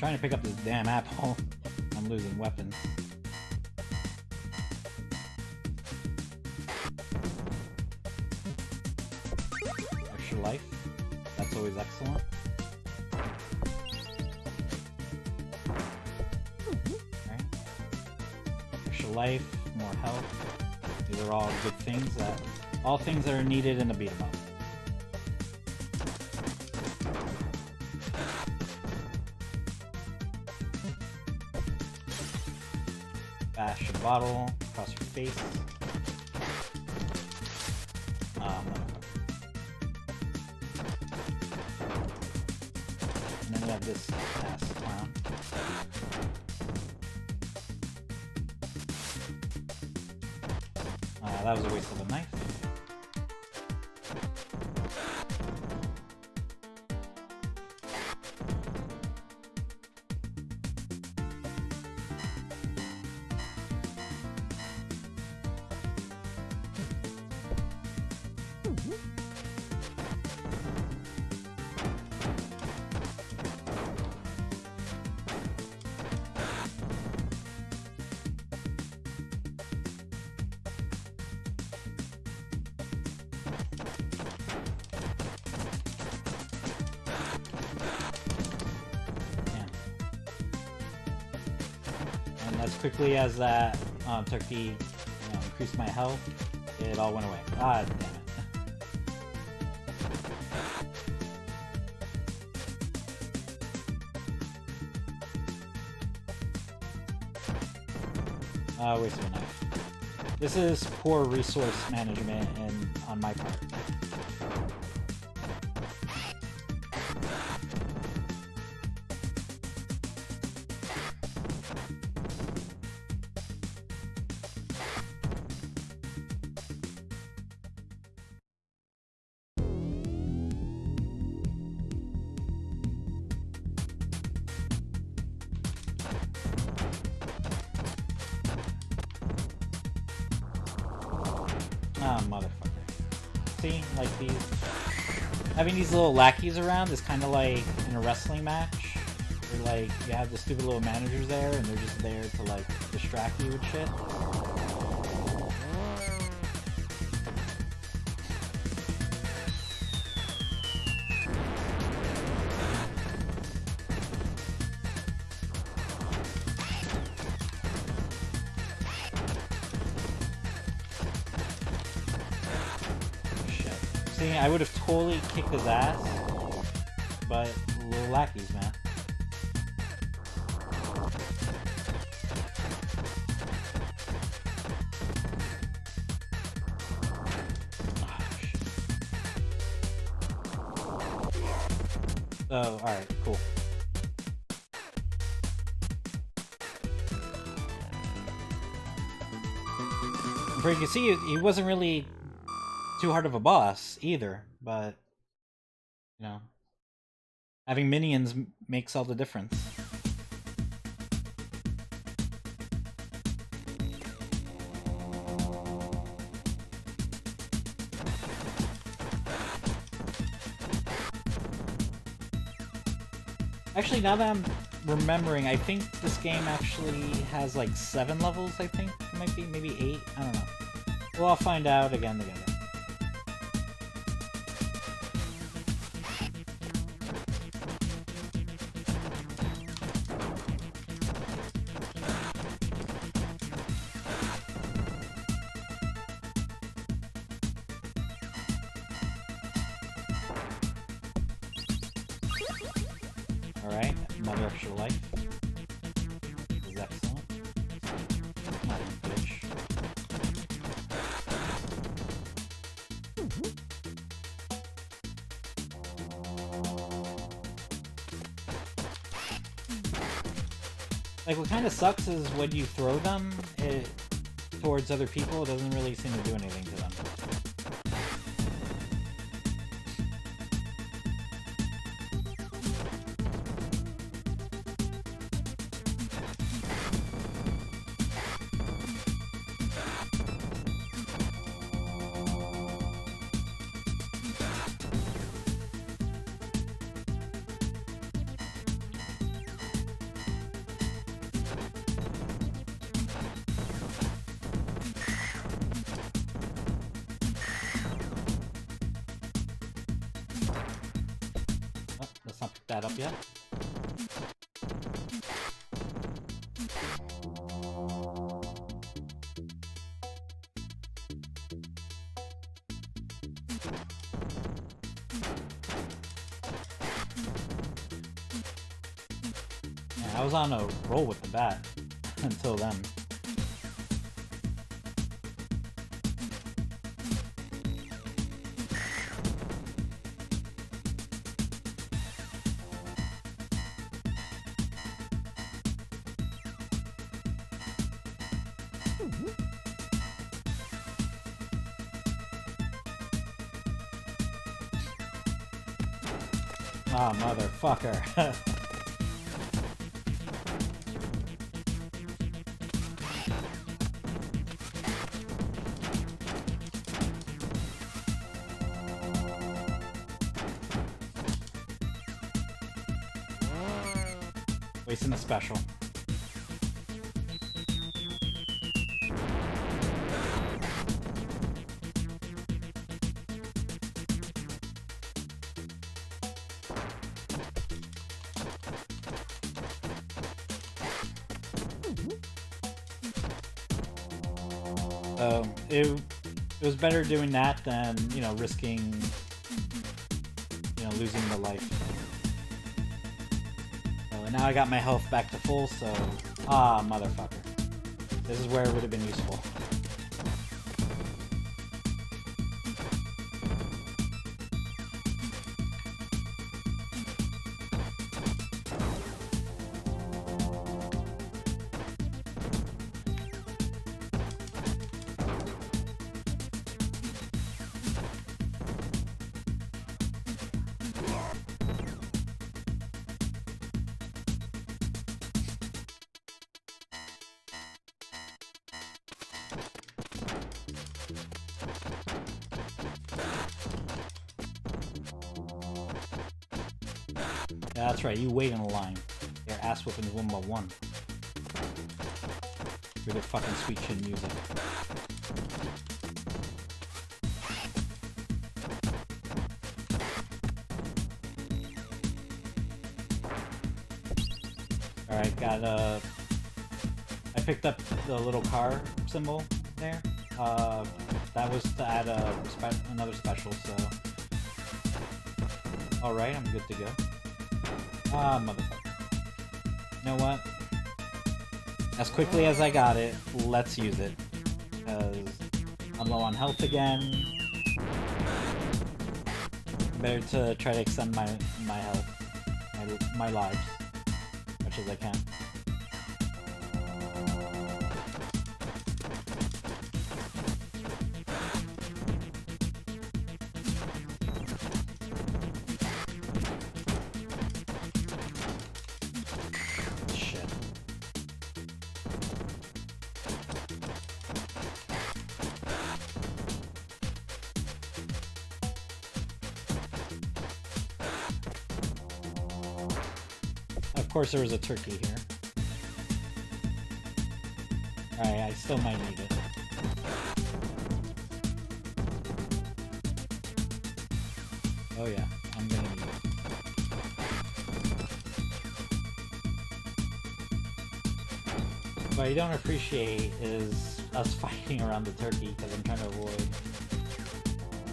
trying to pick up this damn apple. I'm losing weapons. Extra life. That's always excellent. Alright. Extra life, more health. These are all good things all things that are needed in a beat 'em up. Bash a bottle across your face. And then we have this ass clown. That was a waste of a knife. As quickly as that turkey increased my health, it all went away. Ah, damn it. Waste of a knife. This is poor resource management on my part. Ah, motherfucker. See, like having these little lackeys around is kind of like in a wrestling match, where like you have the stupid little managers there, and they're just there to like distract you with shit. I would have totally kicked his ass, but little lackeys, man. Oh, alright, cool. But you can see, he wasn't really too hard of a boss either, but you know, having minions makes all the difference. Actually, now that I'm remembering, I think this game actually has like 7 levels, I think. It might be maybe 8, I don't know. Well, I'll find out again together. Alright, another extra life. This is excellent. Not a bitch. Like, what kind of sucks is when you throw them towards other people, it doesn't really seem to do anything to them. picked that up yet. Yeah, I was on a roll with the bat until then. Ah, motherfucker. Wasting a special. It was better doing that than, you know, risking, you know, losing the life. And now I got my health back to full, so... Ah, motherfucker. This is where it would have been useful. Yeah, that's right, you wait in a line. Your ass whooping one by one. Really fucking sweet chin music. Alright, got I picked up the little car symbol there. That was to add another special, so... Alright, I'm good to go. Ah, motherfucker. You know what? As quickly as I got it, let's use it. Because I'm low on health again. Better to try to extend my health, my lives, as much as I can. Of course there was a turkey here. Alright, I still might need it. Oh yeah, I'm gonna need it. What I don't appreciate is us fighting around the turkey because I'm trying to avoid...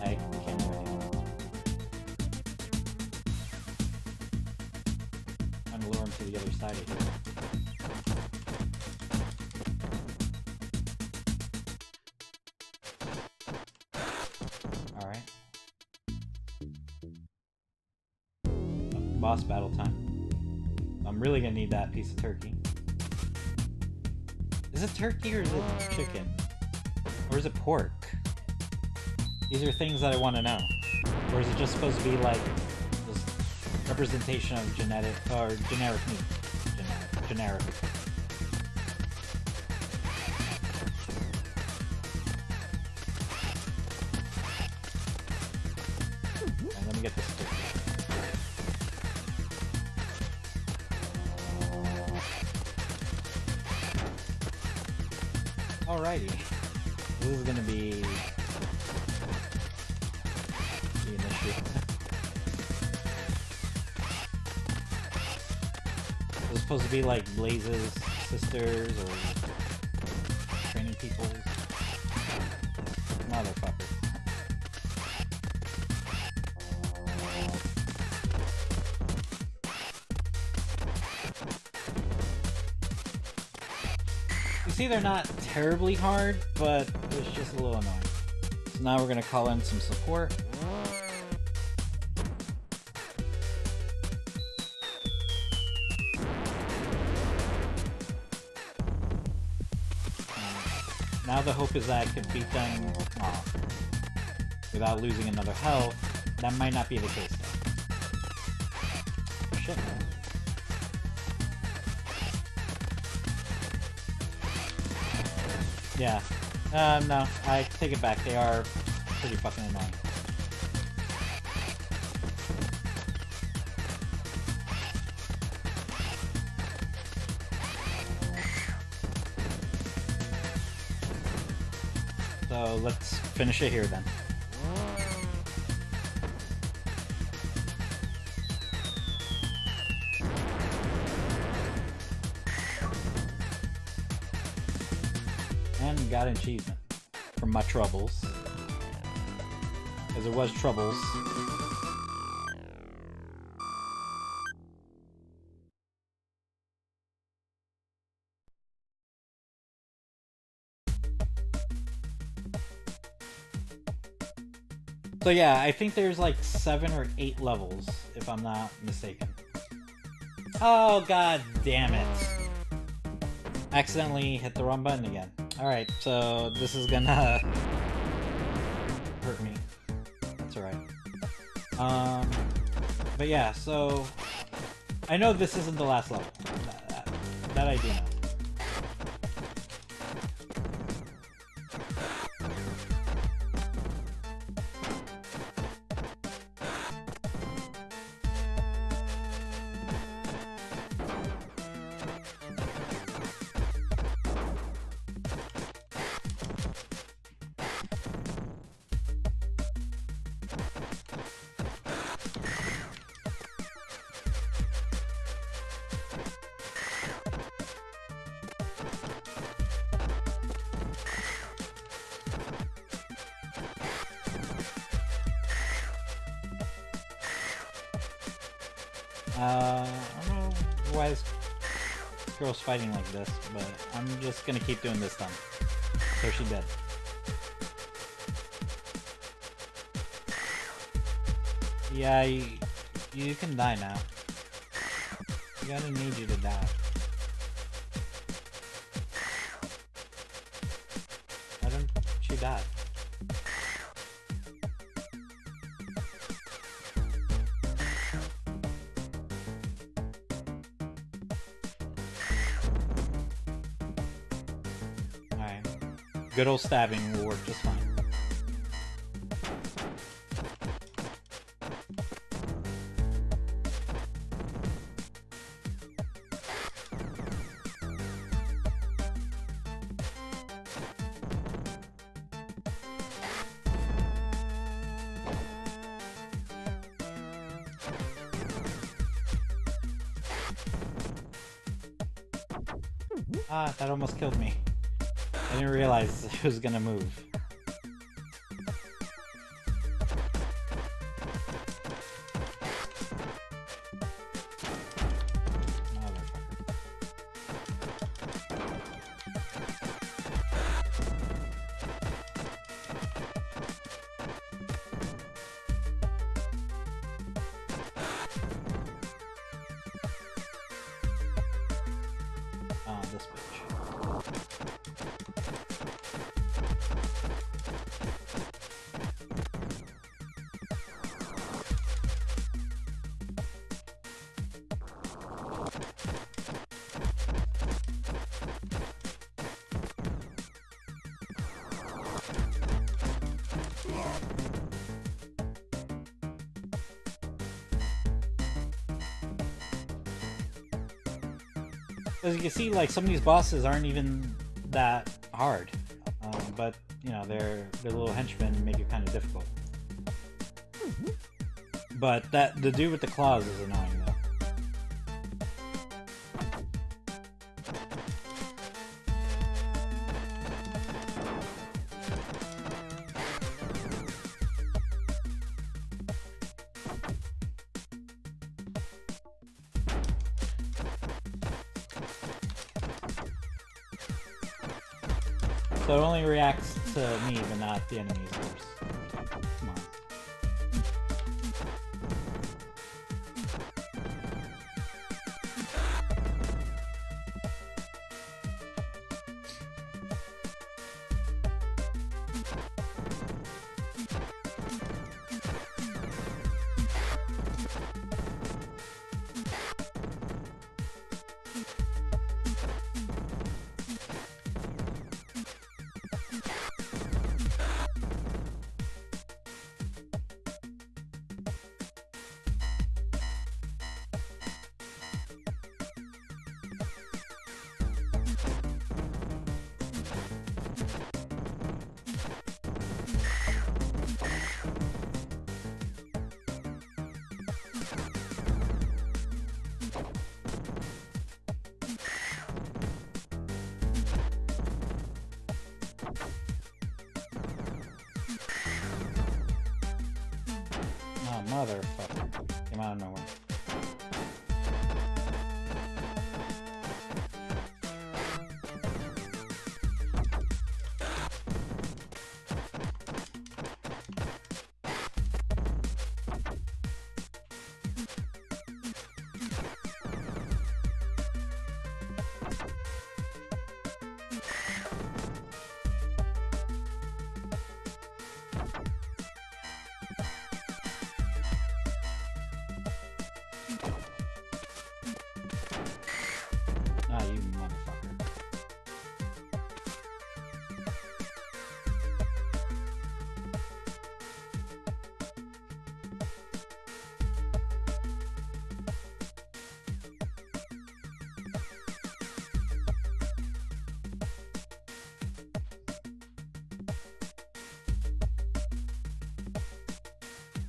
I can't do anything. I'm trying to lure him to the other side of here. Alright. Boss battle time. I'm really gonna need that piece of turkey. Is it turkey or is it chicken? Or is it pork? These are things that I want to know. Or is it just supposed to be like this representation of genetic or generic meat? Generic. Right, let me get this turkey. Alrighty. This is gonna be an issue. supposed to be like Blaze's sisters or training people. Motherfucker. You see, they're not terribly hard, but it's just a little annoying. So now we're gonna call in some support. Now the hope is that I can beat them without losing another health. That might not be the case though. Shit, man. Yeah. No, I take it back. They are pretty fucking annoying. So let's finish it here then. And got an achievement from my troubles. Because it was troubles. So yeah, I think there's like 7 or 8 levels, if I'm not mistaken. Oh, god damn it. Accidentally hit the wrong button again. Alright, so this is gonna hurt me. That's alright. But yeah, so I know this isn't the last level. That I do know. I don't know why this girl's fighting like this, but I'm just gonna keep doing this then. So she dead. Yeah, you can die now. I gotta need you to die. Why don't she die? Good old stabbing will work just fine. Ah, that almost killed me. I didn't realize it was gonna move. This bitch. As you can see, like, some of these bosses aren't even that hard, but you know, their little henchmen make it kind of difficult. But the dude with the claws is annoying though. So it only reacts to me, but not the enemies, of course. Come on. Oh, motherfucker. Came out of nowhere. Ah, you motherfucker.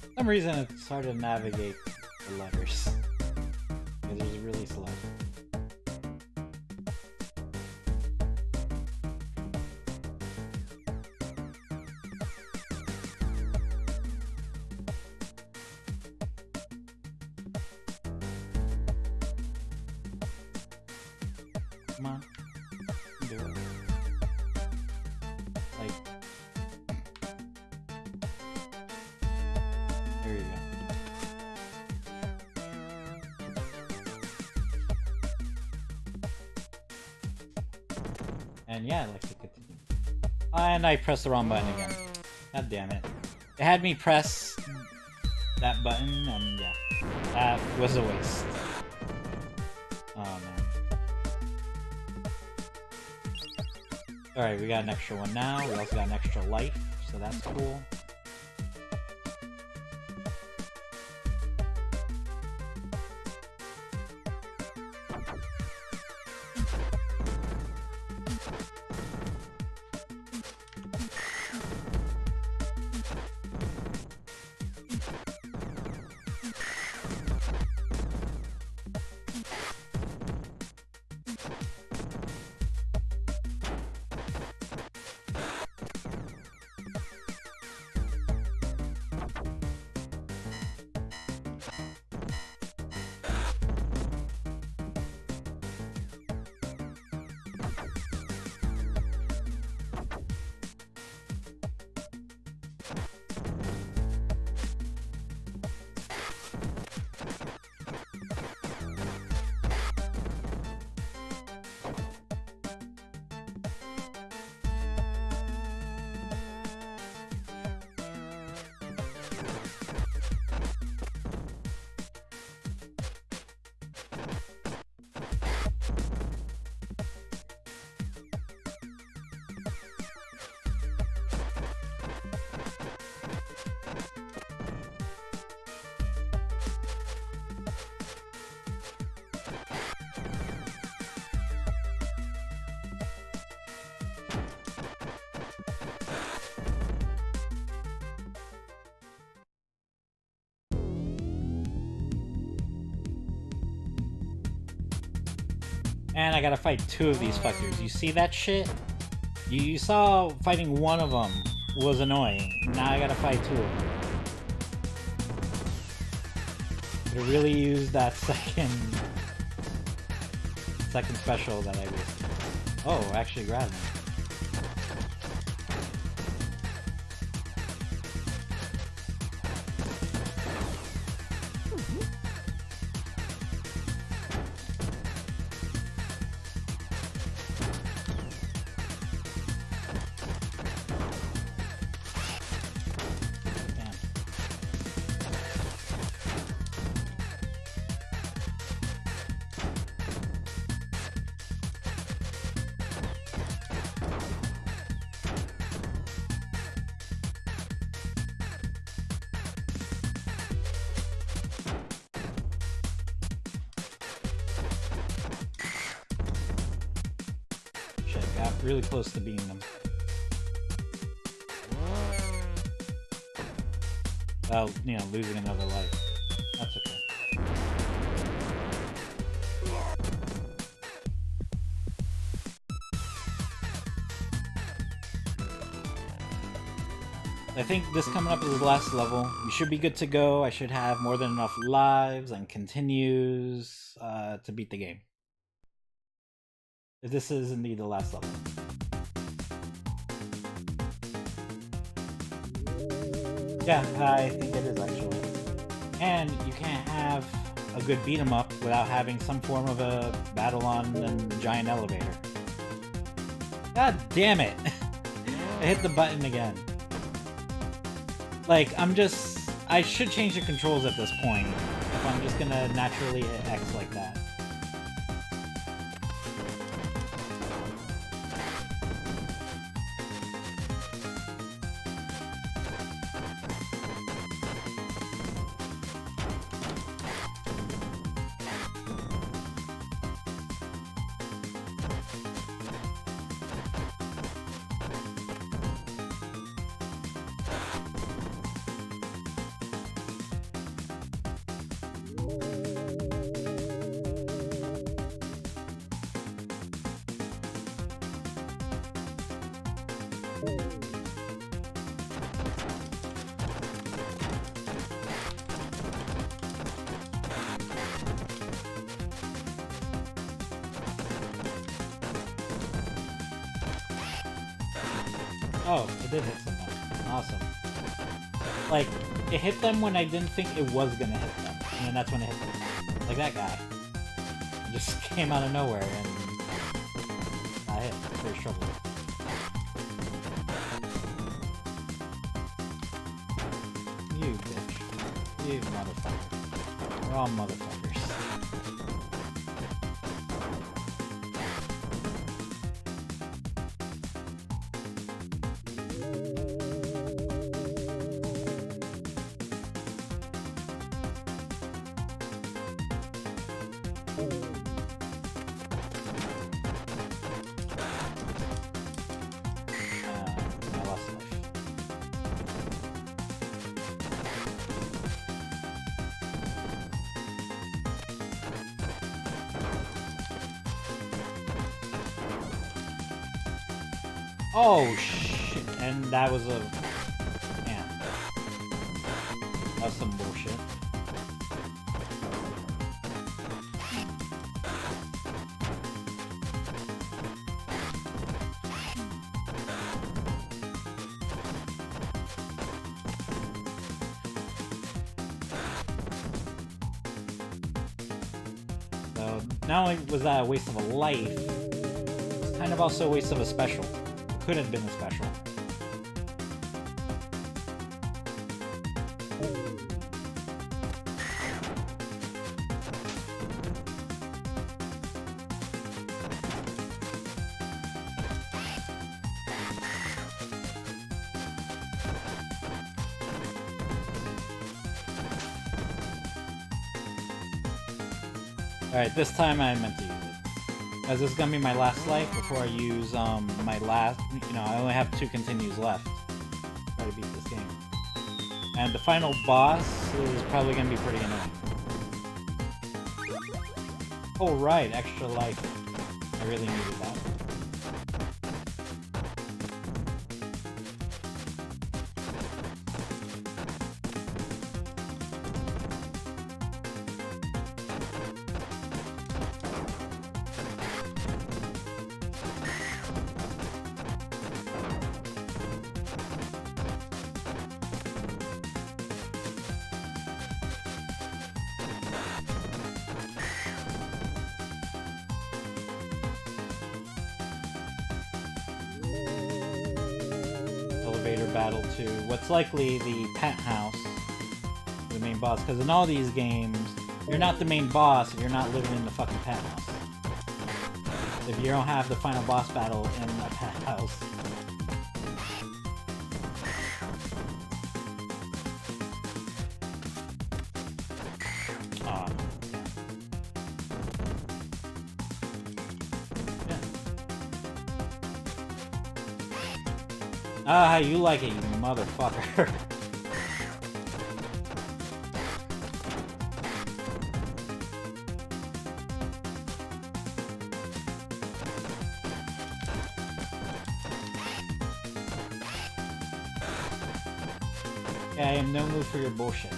For some reason it's hard to navigate the letters. Because it's really slow. Come on. You can do it. Like. There you go. And yeah, I'd like to continue. And I pressed the wrong button again. God damn it. It had me press that button, and yeah. That was a waste. Oh man. Alright, we got an extra one now. We also got an extra life, so that's cool. And I gotta fight two of these fuckers. You see that shit? You saw fighting one of them was annoying. Now I gotta fight two of them. But it really used that second special that I was. Oh, actually grabbed me. Got really close to beating them. Well, you know, losing another life. That's okay. I think this coming up is the last level. We should be good to go. I should have more than enough lives and continues to beat the game. If this is indeed the last level. Yeah, I think it is actually. And you can't have a good beat 'em up without having some form of a battle on a giant elevator. God damn it! I hit the button again. Like, I should change the controls at this point if I'm just gonna naturally hit X like that. Oh, it did hit someone. Awesome. Like, it hit them when I didn't think it was gonna hit them. And then that's when it hit them. Like that guy. It just came out of nowhere and I hit. Very trouble. You bitch. You motherfucker. We're all motherfuckers. I lost life. Oh shit! And that was a... Damn. That's some bullshit. So, not only was that a waste of a life, it's kind of also a waste of a special. Could have been a special. Alright, this time I meant to use it. As this is gonna be my last life before I use my last, you know, I only have 2 continues left. Try to beat this game. And the final boss is probably gonna be pretty annoying. Oh right, extra life. I really needed that. Elevator battle to what's likely the penthouse, the main boss, because in all these games, you're not the main boss if you're not living in the fucking penthouse. If you don't have the final boss battle in the penthouse. Ah, how you like it, you motherfucker. Yeah, I am no mood for your bullshit.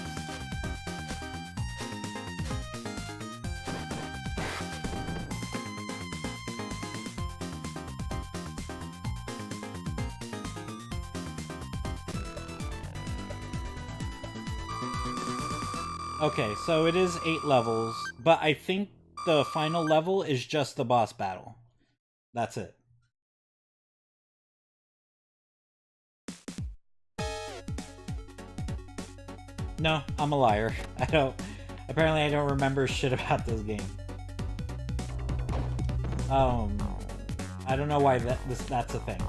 Okay, so it is 8 levels, but I think the final level is just the boss battle. That's it. No, I'm a liar. Apparently I don't remember shit about this game. I don't know why that's a thing.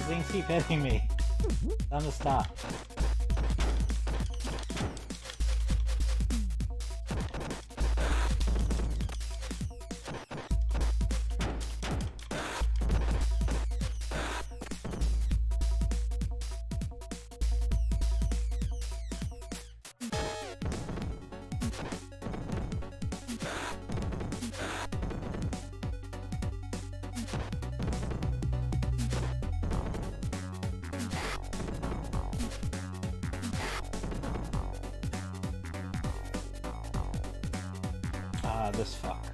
Things keep hitting me. Time to stop. This fuck.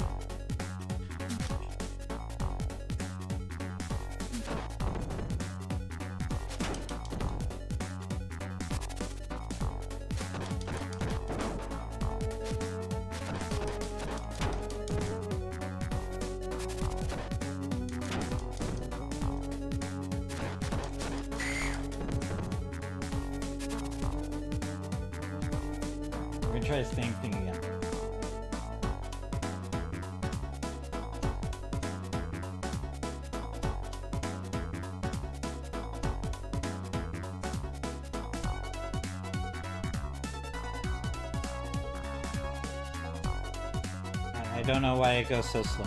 We're gonna try the same thing again. I don't know why it goes so slow.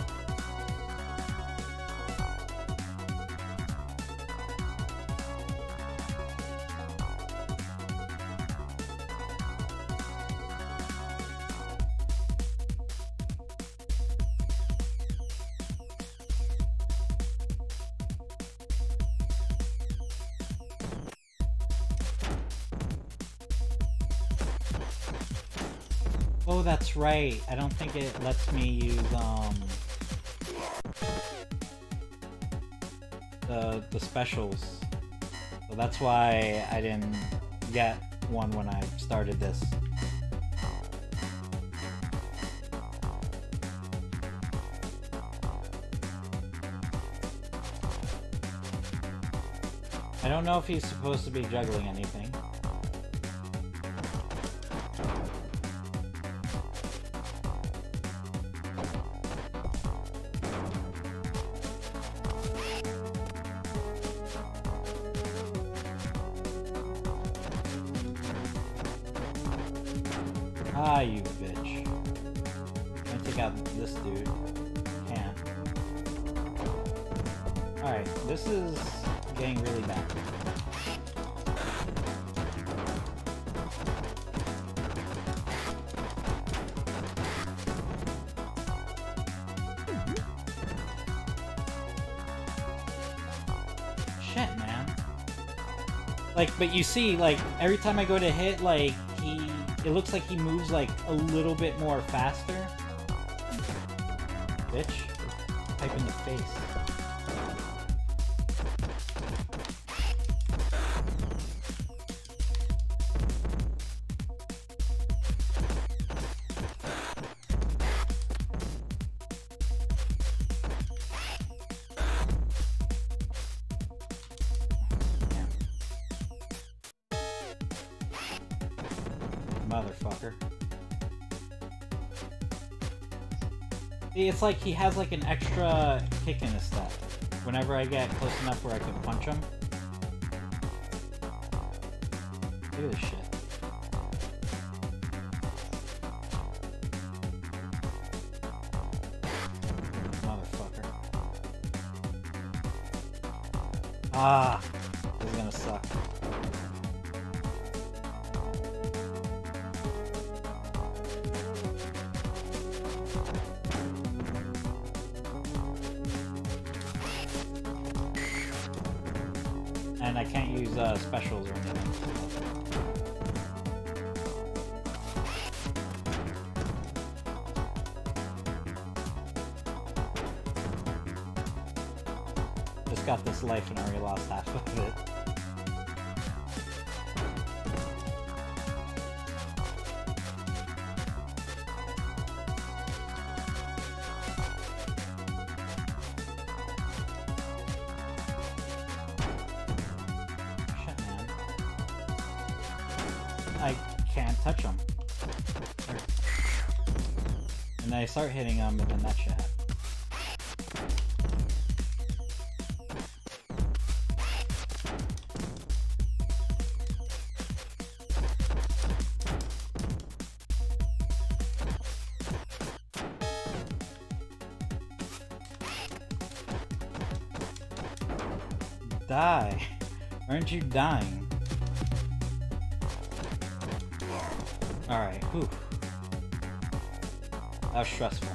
Oh, that's right. I don't think it lets me use, the specials. So that's why I didn't get one when I started this. I don't know if he's supposed to be juggling anything. Ah, you bitch. I'm gonna take out this dude. Can't. Alright, this is getting really bad. Shit, man. Like, but you see, like, every time I go to hit, like, it looks like he moves, like, a little bit more faster. Bitch. Pipe in the face. Motherfucker. See, it's like he has like an extra kick in his step. Whenever I get close enough where I can punch him. Look at this shit. Motherfucker. Ah! This is gonna suck. And I can't use specials or anything. Just got this life and already lost half of it. I can't touch them. And I start hitting them, and then that shit happens. Die. Aren't you dying? Alright, whew. That was stressful.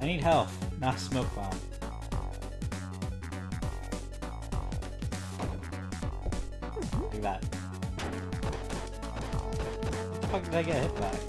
I need health, not a smoke bomb. Do that. What the fuck did I get hit by?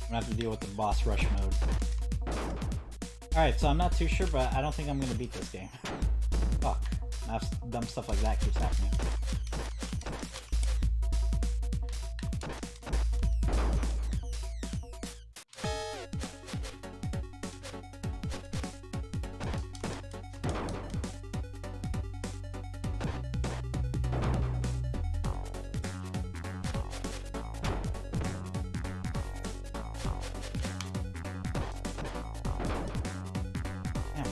I'm gonna have to deal with the boss rush mode. Alright, so I'm not too sure, but I don't think I'm gonna beat this game. Fuck. Now dumb stuff like that keeps happening.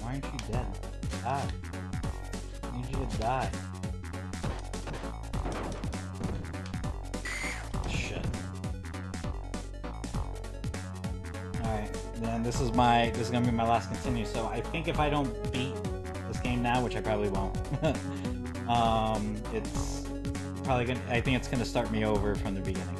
Why aren't you dead? Die. I need you to die. Shit. Alright, then this is gonna be my last continue, so I think if I don't beat this game now, which I probably won't, it's probably gonna, I think it's gonna start me over from the beginning.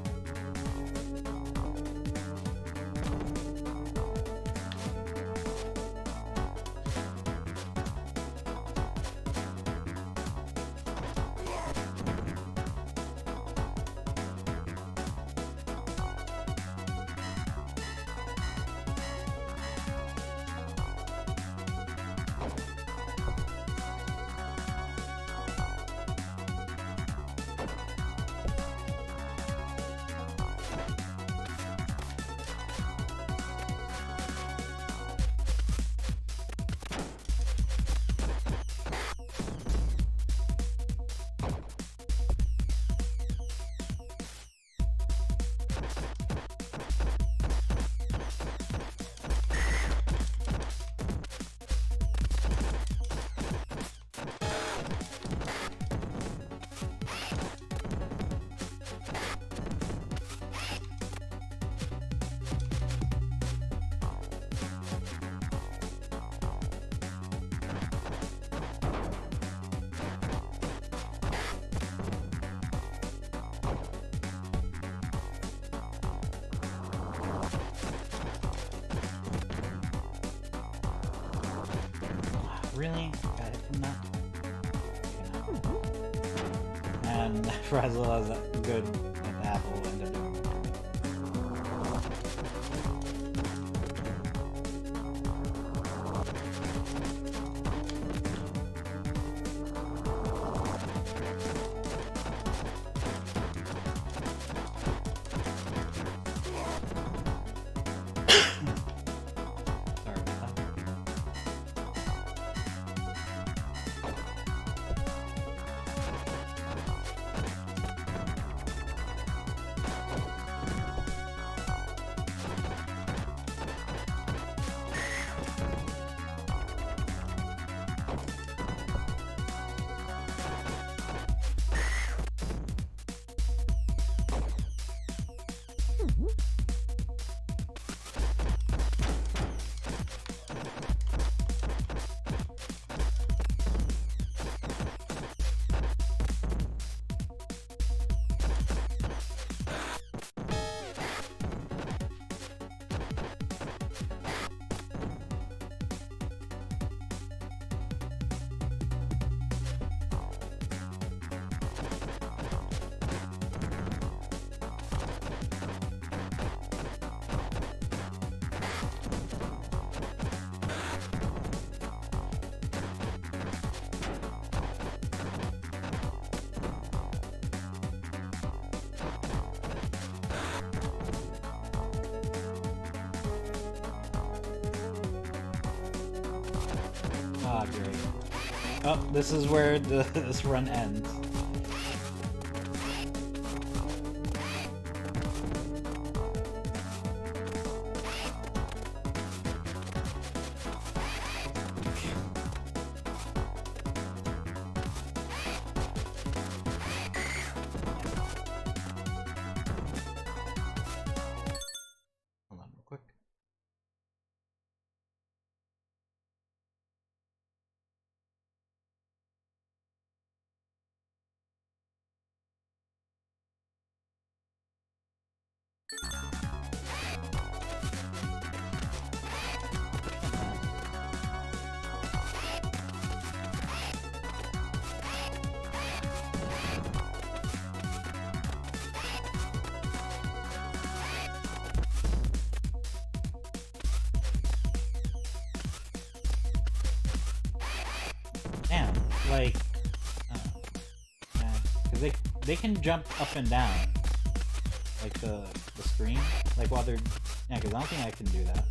Really? Got hit from that? And Frazzle is good at the apple end of doing. Ah, great. Oh, this is where this run ends. Hold on real quick. Damn, like, yeah, because they can jump up and down, like the screen, like while they're, yeah, because I don't think I can do that.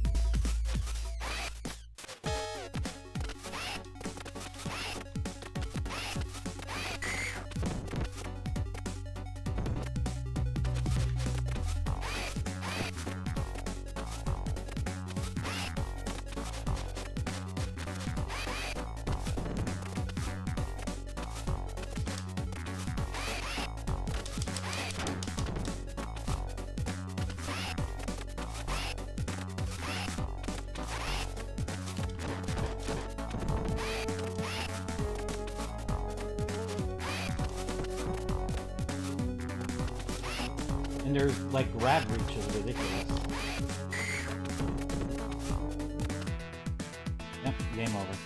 And their, like, rad reach is ridiculous. Yep, game over.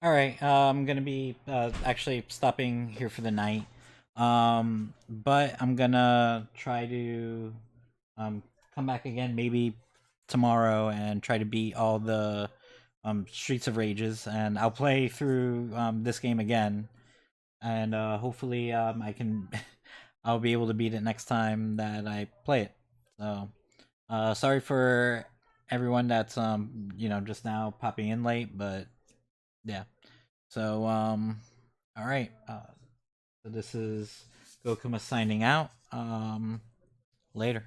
All right, I'm gonna be actually stopping here for the night. But I'm gonna try to um come back again maybe tomorrow and try to beat all the Streets of Rages, and I'll play through this game again, and hopefully I can I'll be able to beat it next time that I play it. So sorry for everyone that's just now popping in late, but yeah. So all right. So this is Gokuma signing out. Later.